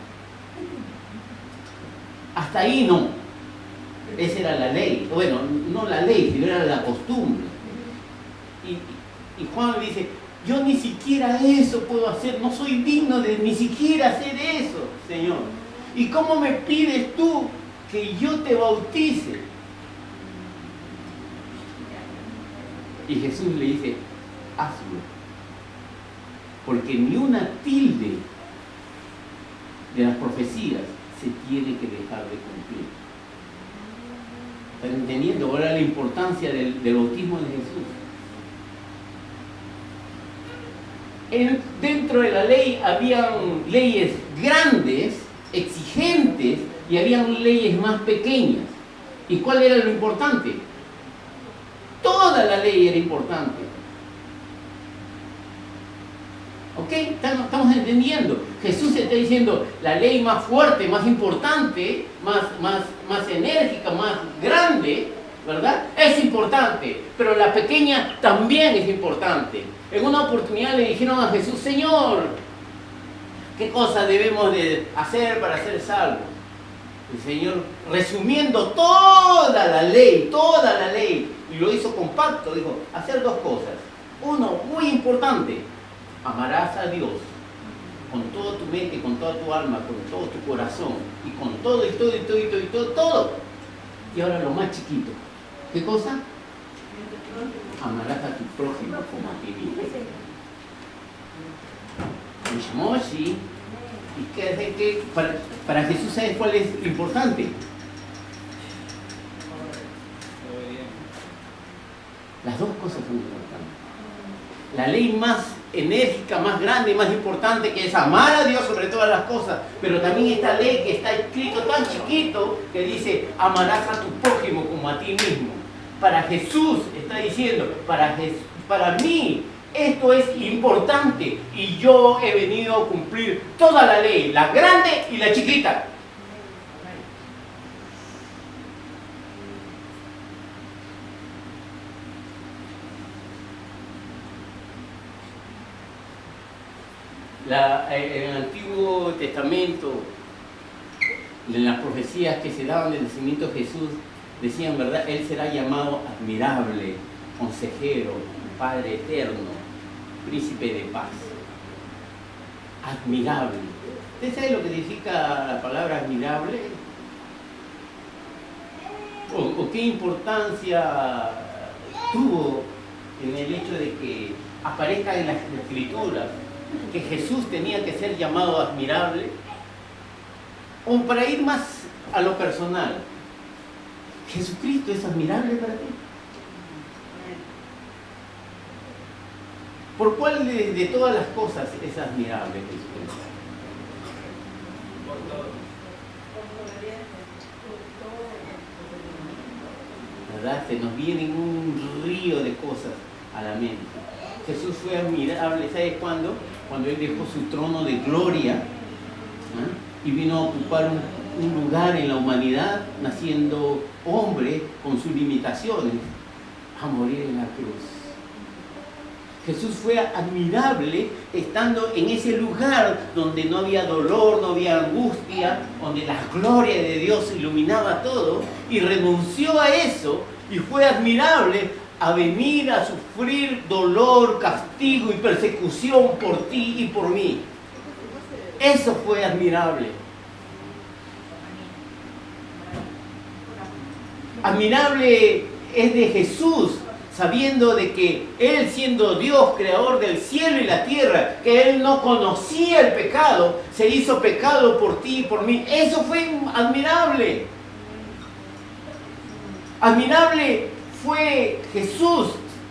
Hasta ahí no. Esa era la ley. Bueno, no la ley, sino era la costumbre. Y Juan dice, Yo ni siquiera eso puedo hacer, no soy digno de ni siquiera hacer eso, Señor. ¿Y cómo me pides tú que yo te bautice? Y Jesús le dice, hazlo. Porque ni una tilde de las profecías se tiene que dejar de cumplir. ¿Están entendiendo ahora la importancia del bautismo de Jesús? Dentro de la ley habían leyes grandes, exigentes, y habían leyes más pequeñas. ¿Y cuál era lo importante? Toda la ley era importante. ¿Ok? Estamos entendiendo. Jesús está diciendo, la ley más fuerte, más importante, más enérgica, más grande, ¿verdad? Es importante, pero la pequeña también es importante. En una oportunidad le dijeron a Jesús, Señor, ¿qué cosa debemos de hacer para ser salvos? El Señor, resumiendo toda la ley, y lo hizo compacto, dijo, hacer dos cosas. Uno, muy importante, amarás a Dios con toda tu mente, con toda tu alma, con todo tu corazón, y con todo, todo. Y ahora lo más chiquito, ¿qué cosa? Amarás a tu prójimo como a ti mismo. Mishmoshi. ¿Y qué para Jesús, ¿sabes cuál es lo importante? Las dos cosas son importantes. La ley más enérgica, más grande, más importante, que es amar a Dios sobre todas las cosas, pero también esta ley que está escrito tan chiquito que dice amarás a tu prójimo como a ti mismo. Para Jesús está diciendo, para mí esto es importante y yo he venido a cumplir toda la ley, la grande y la chiquita. En el Antiguo Testamento, en las profecías que se daban del nacimiento de Jesús, decían, ¿verdad? Él será llamado admirable, consejero, Padre eterno, príncipe de paz. Admirable. ¿Usted sabe lo que significa la palabra admirable? ¿O qué importancia tuvo en el hecho de que aparezca en las Escrituras que Jesús tenía que ser llamado admirable? O para ir más a lo personal, ¿Jesucristo es admirable para ti? ¿Por cuál de todas las cosas es admirable Jesucristo? ¿Verdad? Se nos viene un río de cosas a la mente. Jesús fue admirable, ¿sabes cuándo? Cuando Él dejó su trono de gloria, ¿eh? Y vino a ocupar un lugar en la humanidad, naciendo hombre con sus limitaciones, a morir en la cruz. Jesús fue admirable estando en ese lugar donde no había dolor, no había angustia, donde la gloria de Dios iluminaba todo, y renunció a eso y fue admirable a venir a sufrir dolor, castigo y persecución por ti y por mí. Eso fue admirable. Admirable es de Jesús, sabiendo de que Él, siendo Dios, creador del cielo y la tierra, que Él no conocía el pecado, se hizo pecado por ti y por mí. Eso fue admirable. Admirable fue Jesús,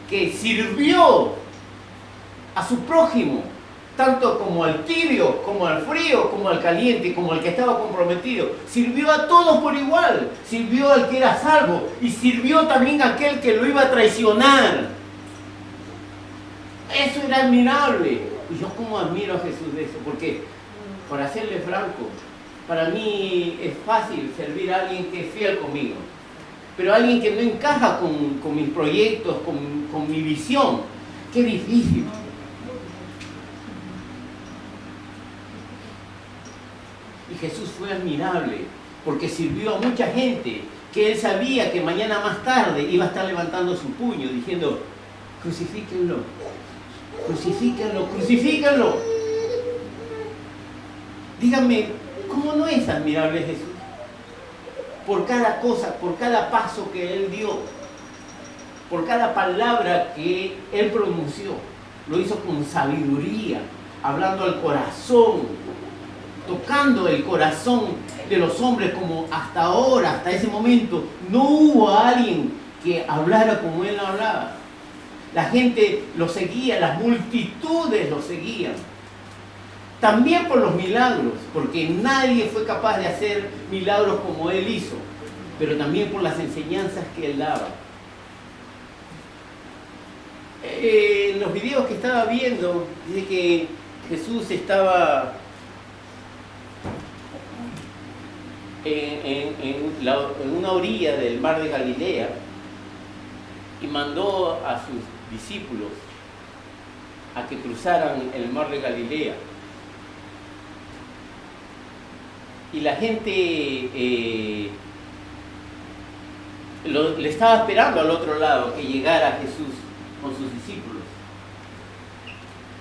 que sirvió a su prójimo, tanto como al tibio, como al frío, como al caliente, como al que estaba comprometido. Sirvió a todos por igual. Sirvió al que era salvo y sirvió también a aquel que lo iba a traicionar. Eso era admirable. Y yo como admiro a Jesús de eso, porque, para serle franco, para mí es fácil servir a alguien que es fiel conmigo, pero alguien que no encaja con mis proyectos, con mi visión, qué difícil. Y Jesús fue admirable porque sirvió a mucha gente que Él sabía que mañana más tarde iba a estar levantando su puño diciendo, crucifíquenlo. Crucifíquenlo, crucifíquenlo. Díganme, ¿cómo no es admirable Jesús? Por cada cosa, por cada paso que Él dio, por cada palabra que Él pronunció, lo hizo con sabiduría, hablando al corazón, tocando el corazón de los hombres como hasta ahora, hasta ese momento, no hubo alguien que hablara como Él hablaba. La gente lo seguía, las multitudes lo seguían. También por los milagros, porque nadie fue capaz de hacer milagros como Él hizo, pero también por las enseñanzas que Él daba. En los videos que estaba viendo, dice que Jesús estaba en una orilla del mar de Galilea y mandó a sus discípulos a que cruzaran el mar de Galilea. Y la gente le estaba esperando al otro lado que llegara Jesús con sus discípulos.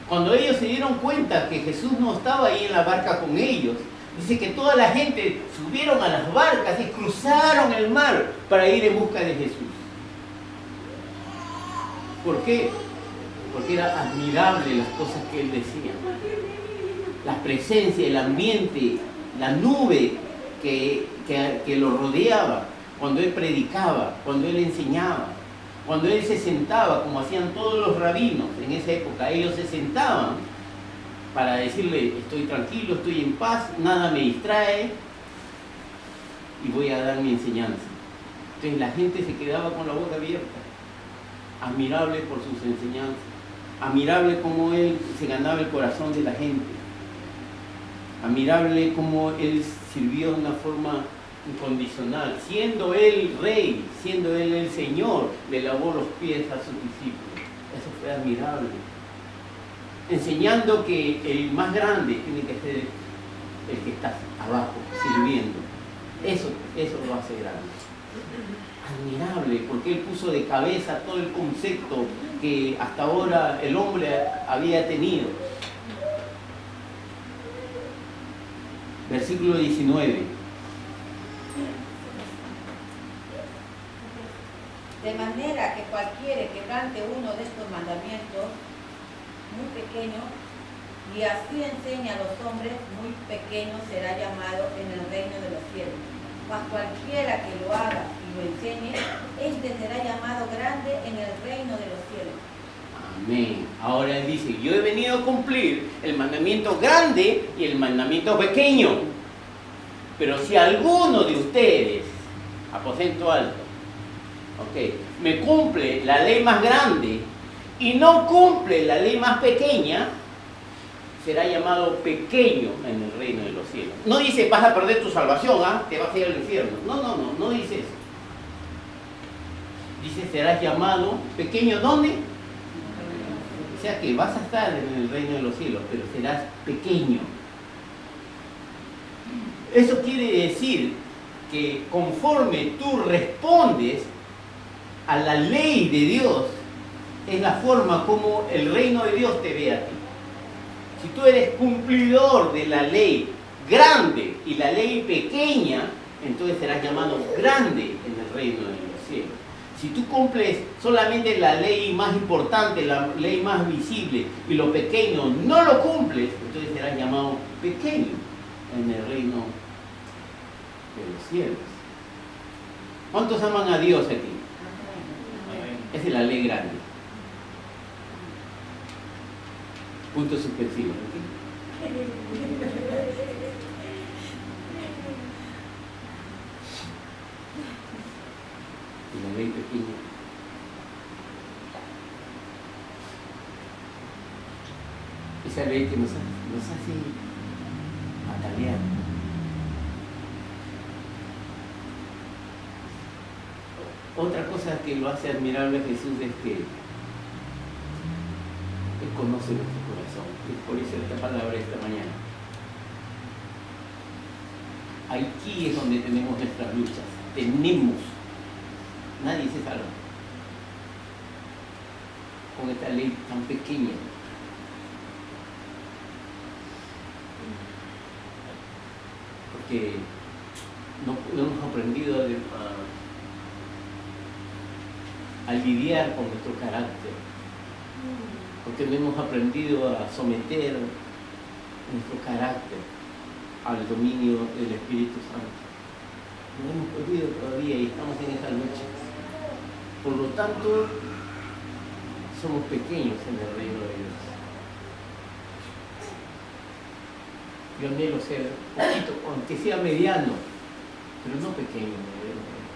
Cuando ellos se dieron cuenta que Jesús no estaba ahí en la barca con ellos, dice que toda la gente subieron a las barcas y cruzaron el mar para ir en busca de Jesús. ¿Por qué? Porque era admirable las cosas que Él decía. La presencia, el ambiente, la nube que lo rodeaba cuando Él predicaba, cuando Él enseñaba, cuando Él se sentaba, como hacían todos los rabinos en esa época. Ellos se sentaban para decirle: estoy tranquilo, estoy en paz, nada me distrae y voy a dar mi enseñanza. Entonces la gente se quedaba con la boca abierta, admirable por sus enseñanzas, admirable cómo Él se ganaba el corazón de la gente, admirable cómo Él sirvió de una forma incondicional, siendo Él rey, siendo Él el Señor, le lavó los pies a sus discípulos. Eso fue admirable. Enseñando que el más grande tiene que ser el que está abajo, sirviendo. Eso lo hace grande. Admirable, porque Él puso de cabeza todo el concepto que hasta ahora el hombre había tenido. Versículo 19. De manera que cualquiera que quebrante uno de estos mandamientos muy pequeño y así enseña a los hombres muy pequeños, será llamado en el reino de los cielos. Mas cualquiera que lo haga y lo enseñe, este será llamado grande en el reino de los cielos. Amén. Ahora Él dice: yo he venido a cumplir el mandamiento grande y el mandamiento pequeño. Pero si alguno de ustedes, aposento alto, me cumple la ley más grande y no cumple la ley más pequeña, será llamado pequeño en el reino de los cielos. No dice: vas a perder tu salvación, te vas a ir al infierno. No dice eso. Dice: serás llamado pequeño. ¿Dónde? O sea que vas a estar en el reino de los cielos, pero serás pequeño. Eso quiere decir que conforme tú respondes a la ley de Dios, es la forma como el reino de Dios te ve a ti. Si tú eres cumplidor de la ley grande y la ley pequeña, entonces serás llamado grande en el reino de los cielos. Si tú cumples solamente la ley más importante, la ley más visible, y lo pequeño no lo cumples, entonces serás llamado pequeño en el reino de los cielos. ¿Cuántos aman a Dios aquí? Esa es la ley grande. Puntos suspensivos. Y la ley pequeña. Esa ley que nos hace batallar. Otra cosa que lo hace admirable a Jesús es que Él conoce nuestro corazón. Y por eso esta palabra esta mañana. Aquí es donde tenemos nuestras luchas. Tenemos. Nadie se salva con esta ley tan pequeña. porque no hemos aprendido a lidiar con nuestro carácter, porque no hemos aprendido a someter nuestro carácter al dominio del Espíritu Santo. No hemos podido todavía y estamos en esa lucha. Por lo tanto, somos pequeños en el reino de Dios. Yo anhelo ser poquito, aunque sea mediano, pero no pequeño en el reino de Dios.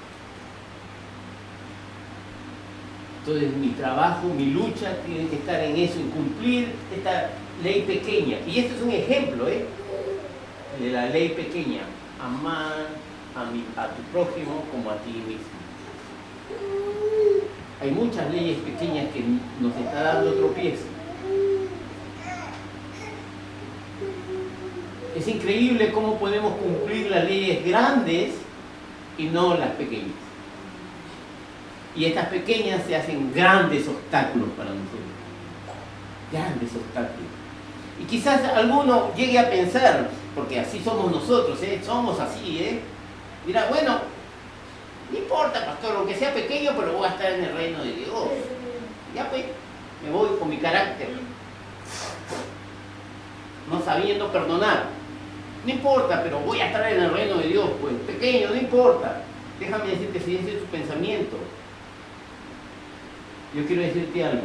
Entonces mi trabajo, mi lucha tiene que estar en eso, en cumplir esta ley pequeña. Y este es un ejemplo de la ley pequeña: amar a tu prójimo como a ti mismo. Hay muchas leyes pequeñas que nos está dando tropiezo. Es increíble cómo podemos cumplir las leyes grandes y no las pequeñas. Y estas pequeñas se hacen grandes obstáculos para nosotros. Grandes obstáculos. Y quizás alguno llegue a pensar, porque así somos nosotros, somos así, dirá, bueno, no importa, pastor, aunque sea pequeño, pero voy a estar en el reino de Dios. Ya pues, me voy con mi carácter, no sabiendo perdonar. No importa, pero voy a estar en el reino de Dios, pues, pequeño, no importa. Déjame decirte si ese es tu pensamiento. Yo quiero decirte algo.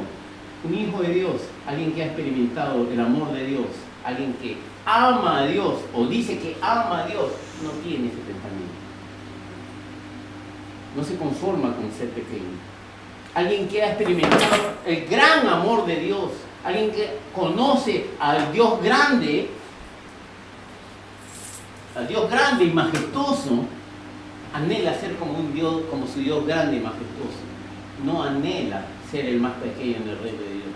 Un hijo de Dios, alguien que ha experimentado el amor de Dios, alguien que ama a Dios o dice que ama a Dios, no tiene ese pensamiento. No se conforma con ser pequeño. Alguien que ha experimentado el gran amor de Dios, alguien que conoce al Dios grande y majestuoso, anhela ser como un Dios, como su Dios grande y majestuoso. No anhela ser el más pequeño en el reino de Dios.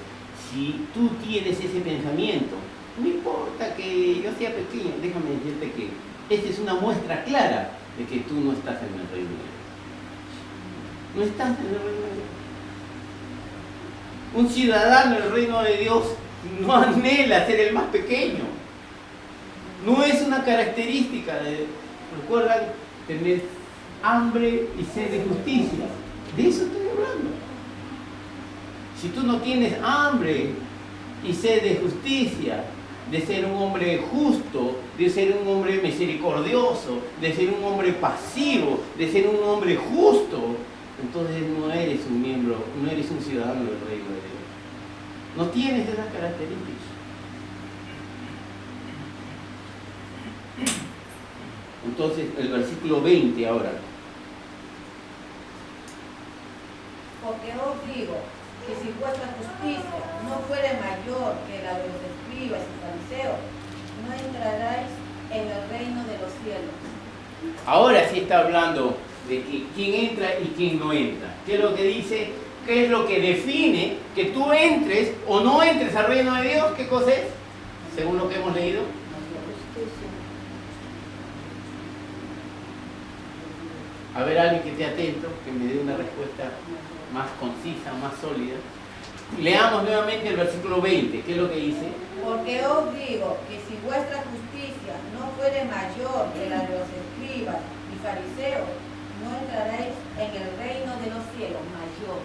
Si tú tienes ese pensamiento, no importa que yo sea pequeño, déjame decirte que esta es una muestra clara de que tú no estás en el reino de Dios. No estás en el reino de Dios. Un ciudadano del reino de Dios no anhela ser el más pequeño. No es una característica recuerdan, tener hambre y sed de justicia. De eso estoy hablando. Si tú no tienes hambre y sed de justicia, de ser un hombre justo, de ser un hombre misericordioso, de ser un hombre pasivo, de ser un hombre justo, entonces no eres un miembro, no eres un ciudadano del reino de Dios. No tienes esas características. Entonces, el versículo 20 ahora. Porque os digo que si vuestra justicia no fuere mayor que la de los escribas y fariseos, no entraréis en el reino de los cielos. Ahora sí está hablando de que quién entra y quién no entra. ¿Qué es lo que dice? ¿Qué es lo que define que tú entres o no entres al reino de Dios? ¿Qué cosa es? Según lo que hemos leído. A ver, alguien que esté atento, que me dé una respuesta más concisa, más sólida. Leamos nuevamente el versículo 20. ¿Qué es lo que dice? Porque os digo que si vuestra justicia no fuere mayor que la de los escribas y fariseos, no entraréis en el reino de los cielos. Mayor.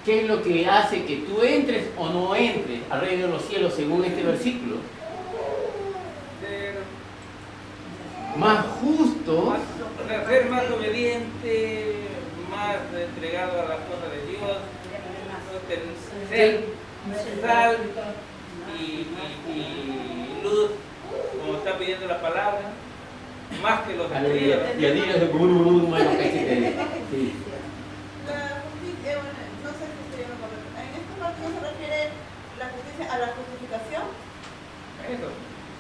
¿Qué es lo que hace que tú entres o no entres al reino de los cielos según este versículo? Más justo, ser más obediente, más entregado a las cosas de Dios, ser sal y luz, como está pidiendo la palabra, más que los escribas. y a Dios de bueno, sí. La justicia, no sé si estoy bien correcto. En este marco se refiere la justicia a la justificación. Eso.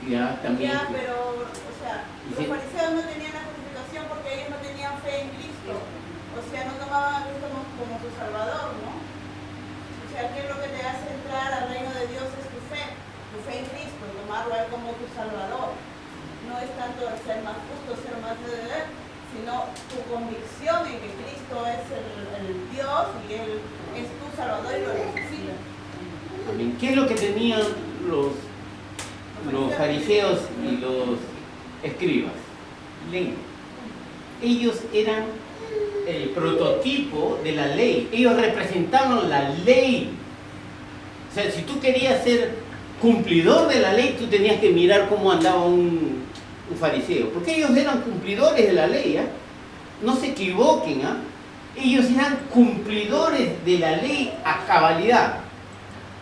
Ya, también. Ya, pero, o sea, ¿Y los sí? fariseos no tenían la justificación porque ellos no tenían fe en Cristo. O sea, no tomaban a Cristo como su Salvador, ¿no? O sea, ¿qué es lo que te hace entrar al reino de Dios? Es tu fe en Cristo, tomarlo a Él como tu Salvador. No es tanto el ser más justo, ser más de Él, sino tu convicción en que Cristo es el Dios y Él es tu Salvador y lo necesitas. Amén. ¿Qué es lo que tenían los fariseos y los escribas? Ley. Ellos eran el prototipo de la ley. Ellos representaban la ley. O sea, si tú querías ser cumplidor de la ley, tú tenías que mirar cómo andaba un fariseo. Porque ellos eran cumplidores de la ley, ¿eh? No se equivoquen, ¿eh? Ellos eran cumplidores de la ley a cabalidad.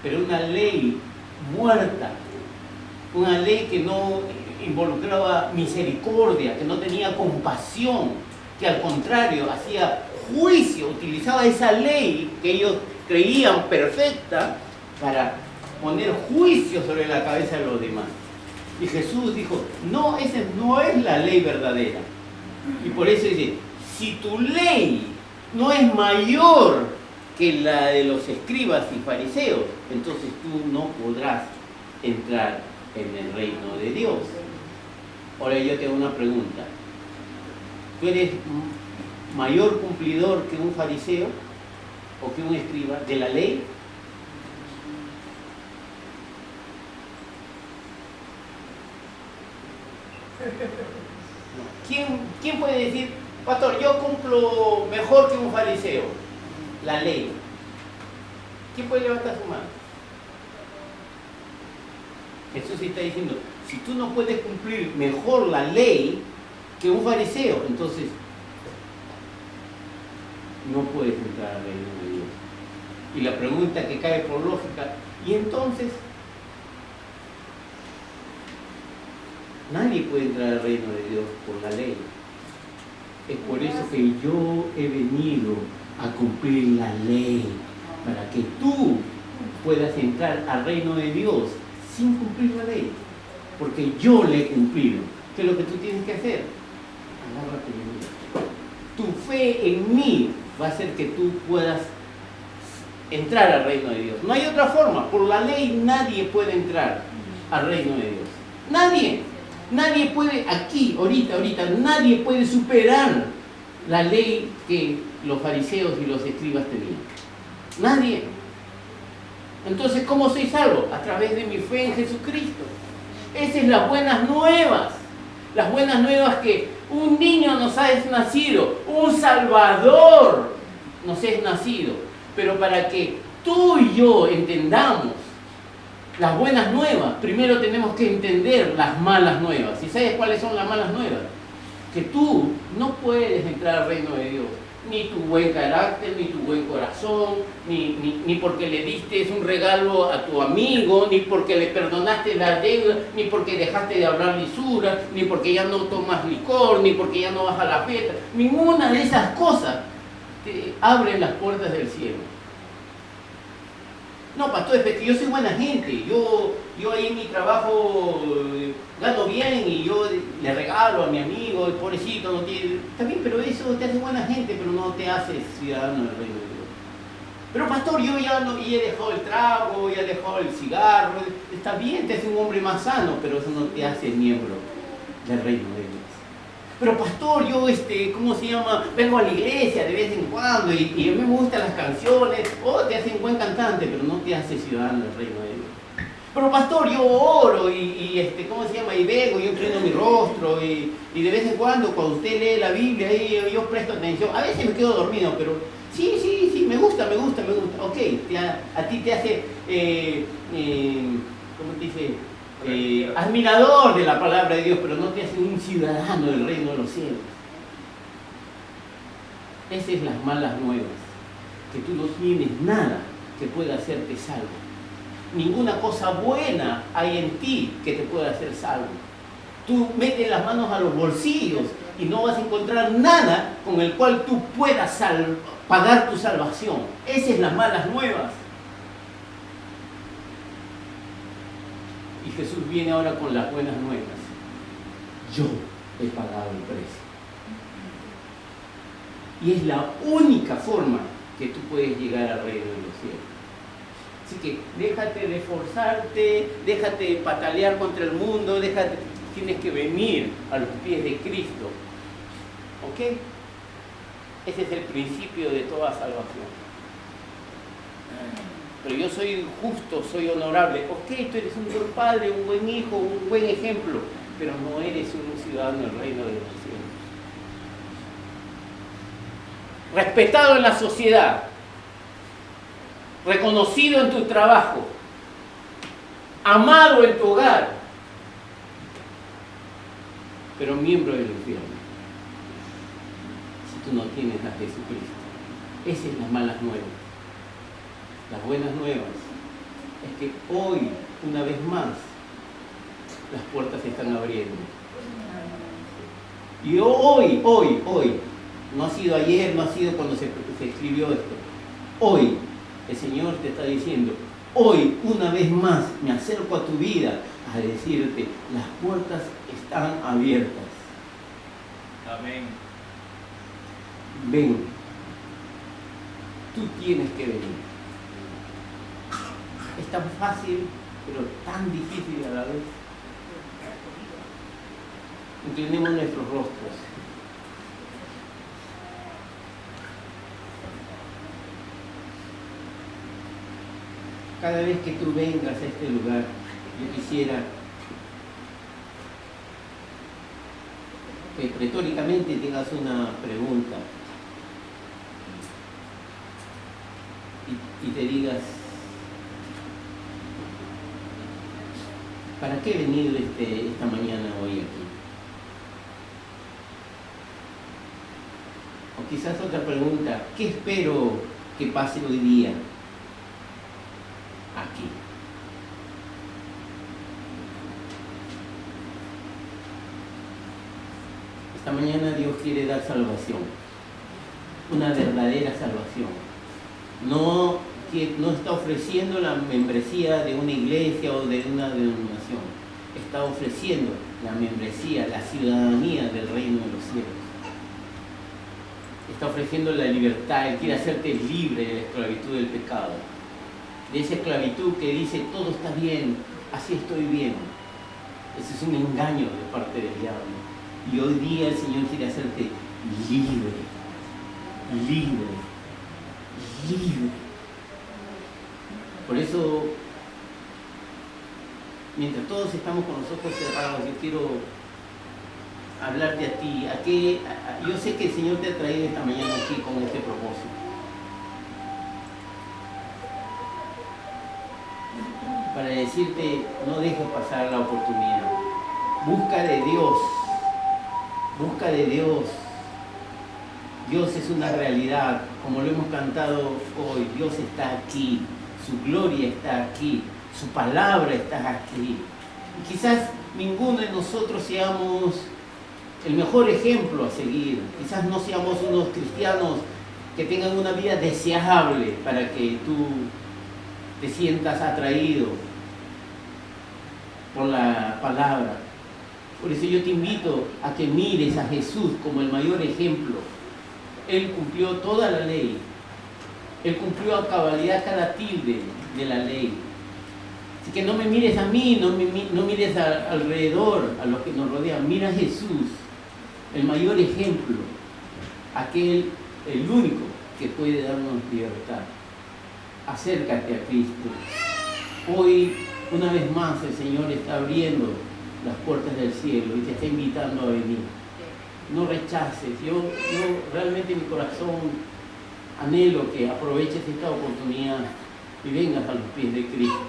Pero una ley muerta, una ley que no involucraba misericordia, que no tenía compasión, que al contrario hacía juicio, utilizaba esa ley que ellos creían perfecta para poner juicio sobre la cabeza de los demás. Y Jesús dijo, no, esa no es la ley verdadera. Y por eso dice, si tu ley no es mayor que la de los escribas y fariseos, entonces tú no podrás entrar en el reino de Dios. Ahora yo te hago una pregunta. ¿Tú eres mayor cumplidor que un fariseo o que un escriba de la ley? ¿Quién puede decir, pastor, yo cumplo mejor que un fariseo? La ley. ¿Quién puede levantar su mano? Jesús está diciendo, si tú no puedes cumplir mejor la ley que un fariseo, entonces no puedes entrar al reino de Dios. Y la pregunta que cae por lógica, ¿y entonces? Nadie puede entrar al reino de Dios por la ley. Es por eso que yo he venido a cumplir la ley, para que tú puedas entrar al reino de Dios sin cumplir la ley. Porque yo le he cumplido. ¿Qué es lo que tú tienes que hacer? Agárrate de mí. Tu fe en mí va a hacer que tú puedas entrar al reino de Dios. No hay otra forma. Por la ley nadie puede entrar al reino de Dios. Nadie. Nadie puede, aquí, ahorita, nadie puede superar la ley que los fariseos y los escribas tenían. Nadie. Entonces, ¿cómo soy salvo? A través de mi fe en Jesucristo. Esas son las buenas nuevas. Las buenas nuevas que un niño nos ha nacido, un Salvador nos es nacido. Pero para que tú y yo entendamos las buenas nuevas, primero tenemos que entender las malas nuevas. ¿Y sabes cuáles son las malas nuevas? Que tú no puedes entrar al reino de Dios. Ni tu buen carácter, ni tu buen corazón, ni porque le diste un regalo a tu amigo, ni porque le perdonaste la deuda, ni porque dejaste de hablar lisura, ni porque ya no tomas licor, ni porque ya no vas a la fiesta. Ninguna de esas cosas te abren las puertas del cielo. No, pastor, es que yo soy buena gente, yo ahí en mi trabajo gano bien y yo le regalo a mi amigo, el pobrecito, no tiene... Está bien, pero eso te hace buena gente, pero no te hace ciudadano del reino de Dios. Pero pastor, yo ya he dejado el trago, ya he dejado el cigarro, está bien, te hace un hombre más sano, pero eso no te hace miembro del reino de Dios. Pero pastor, yo, ¿cómo se llama? Vengo a la iglesia de vez en cuando y a mí me gustan las canciones. Te hace un buen cantante, pero no te hace ciudadano del reino de Dios. Pero pastor, yo oro ¿cómo se llama? Y vengo, yo inclino mi rostro y de vez en cuando usted lee la Biblia, yo presto atención. A veces me quedo dormido, pero sí, me gusta. Ok, a ti te hace, ¿cómo te dice? Admirador de la palabra de Dios, pero no te hace un ciudadano del reino de los cielos. Esas son las malas nuevas, que tú no tienes nada que pueda hacerte salvo. Ninguna cosa buena hay en ti que te pueda hacer salvo. Tú metes las manos a los bolsillos y no vas a encontrar nada con el cual tú puedas pagar tu salvación. Esas son las malas nuevas. Y Jesús viene ahora con las buenas nuevas. Yo he pagado el precio. Y es la única forma que tú puedes llegar al reino de los cielos. Así que déjate de esforzarte, déjate de patalear contra el mundo, tienes que venir a los pies de Cristo. ¿Ok? Ese es el principio de toda salvación. Pero yo soy justo, soy honorable. Ok, tú eres un buen padre, un buen hijo, un buen ejemplo. pero no eres un ciudadano del reino de los cielos. Respetado en la sociedad, reconocido en tu trabajo, amado en tu hogar, pero miembro del infierno. Si tú no tienes a Jesucristo, esas son las malas nuevas. Las buenas nuevas es que hoy, una vez más, las puertas se están abriendo. Y hoy, no ha sido ayer, no ha sido cuando se escribió esto. Hoy, el Señor te está diciendo, hoy, una vez más, me acerco a tu vida a decirte, las puertas están abiertas. Amén. Ven. Tú tienes que venir. Es tan fácil, pero tan difícil a la vez. Inclinemos nuestros rostros. Cada vez que tú vengas a este lugar, yo quisiera que retóricamente te hagas una pregunta y te digas, ¿para qué he venido esta mañana hoy aquí? O quizás otra pregunta, ¿qué espero que pase hoy día aquí? Esta mañana Dios quiere dar salvación, una verdadera salvación. No está ofreciendo la membresía de una iglesia o de una denominación. Está ofreciendo la membresía, la ciudadanía del reino de los cielos. Está ofreciendo la libertad. Él quiere hacerte libre de la esclavitud del pecado. De esa esclavitud que dice, todo está bien, así estoy bien. Ese es un engaño de parte del diablo. Y hoy día el Señor quiere hacerte libre. Libre. Por eso, mientras todos estamos con los ojos cerrados, yo quiero hablarte a ti. Yo sé que el Señor te ha traído esta mañana aquí con este propósito. Para decirte, no dejes pasar la oportunidad. Busca de Dios. Busca de Dios. Dios es una realidad, como lo hemos cantado hoy. Dios está aquí, su gloria está aquí, su palabra está aquí. Y quizás ninguno de nosotros seamos el mejor ejemplo a seguir. Quizás no seamos unos cristianos que tengan una vida deseable para que tú te sientas atraído por la palabra. Por eso yo te invito a que mires a Jesús como el mayor ejemplo. Él cumplió toda la ley. Él cumplió a cabalidad cada tilde de la ley. Así que no me mires a mí, no mires alrededor, a los que nos rodean. Mira a Jesús, el mayor ejemplo, el único que puede darnos libertad. Acércate a Cristo. Hoy, una vez más, el Señor está abriendo las puertas del cielo y te está invitando a venir. No rechaces. Yo realmente en mi corazón anhelo que aproveches esta oportunidad y vengas a los pies de Cristo.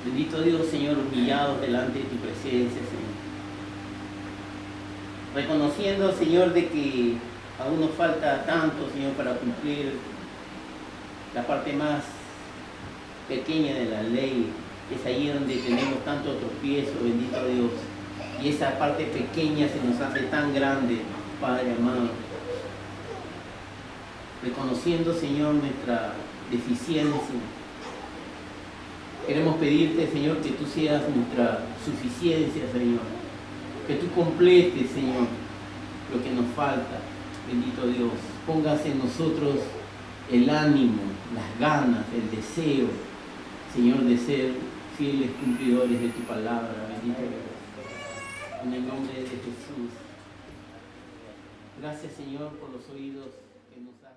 Bendito Dios, Señor, humillados delante de tu presencia, Señor. Reconociendo, Señor, de que aún nos falta tanto, Señor, para cumplir la parte más pequeña de la ley. Es ahí donde tenemos tanto tropiezo, bendito Dios. Y esa parte pequeña se nos hace tan grande, Padre amado. Reconociendo, Señor, nuestra deficiencia. Queremos pedirte, Señor, que tú seas nuestra suficiencia, Señor. Que tú completes, Señor, lo que nos falta, bendito Dios. Pongas en nosotros el ánimo, las ganas, el deseo, Señor, de ser fieles cumplidores de tu palabra, bendito Dios. En el nombre de Jesús. Gracias, Señor, por los oídos que nos ha